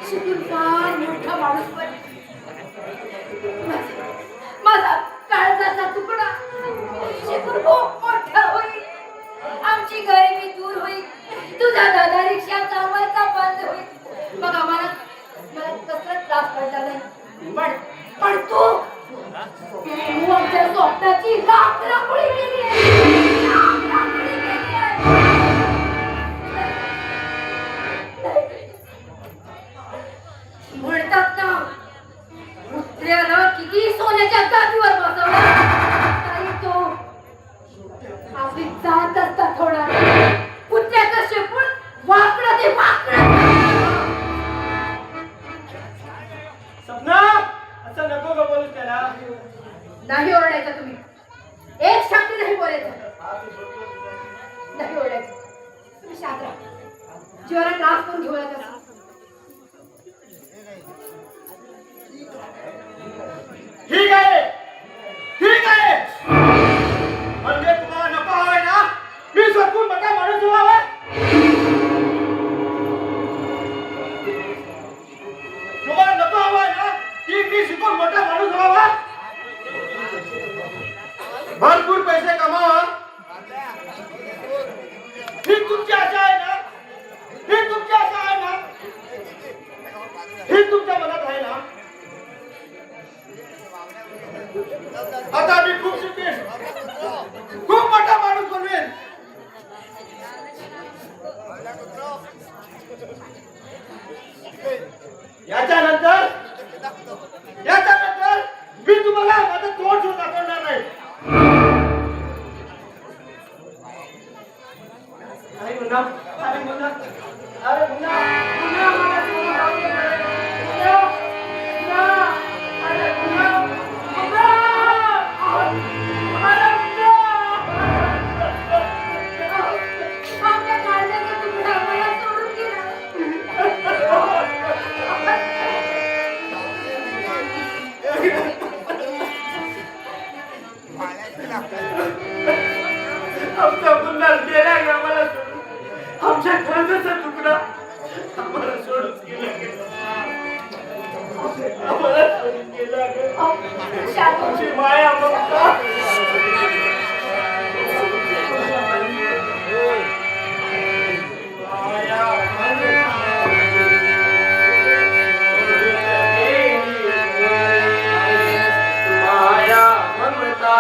शिकून फार मोठा माणूस पण. माझा काळजाचा तुकडा शिकून खूप मोठा होईल. आमची गरिबी दूर होईल. तुझा दादा रिक्षा चालवायचा बंद होईल. मग आम्हाला कसला त्रास पडला नाही. पण तू आमच्या स्वप्नाची राखोळी केली आहे. राखोळी केली आहे. म्हणतात ना, कुत्र्याला किती सोन्याच्या गादीवर बसवलं तरी तो आपली जात असता थोडा. कुत्र्याचं शेपूट वाकडं ते वाकडं. सपना, असं नको ग बोलूस त्याला. नाही ओरडायचं तुम्ही. एक शब्द नाही बोलायचं. नाही ओरडायचं. तुम्ही शांत राहा. जीवाला त्रास करून घेऊ नका. ठीक आहे, ठीक आहे. म्हणजे तुम्हाला नको हवंय ना मी स्वतःहून मोठा माणूस व्हावा? तुम्हाला नको हवंय ना की मी शिकून मोठा माणूस व्हावा, भरपूर पैसे कमावा? ही तुमची आशा आहे ना? ही तुमची आशा आहे ना? ही तुमच्या मनात आहे ना? आता मी खूप शिकेन, खूप मोठा माणूस बनवेन. याच्यानंतर मी तुम्हाला माझं तोंड सुद्धा दाखवणार नाही. शालू तुझी माया ममता माया माया ममता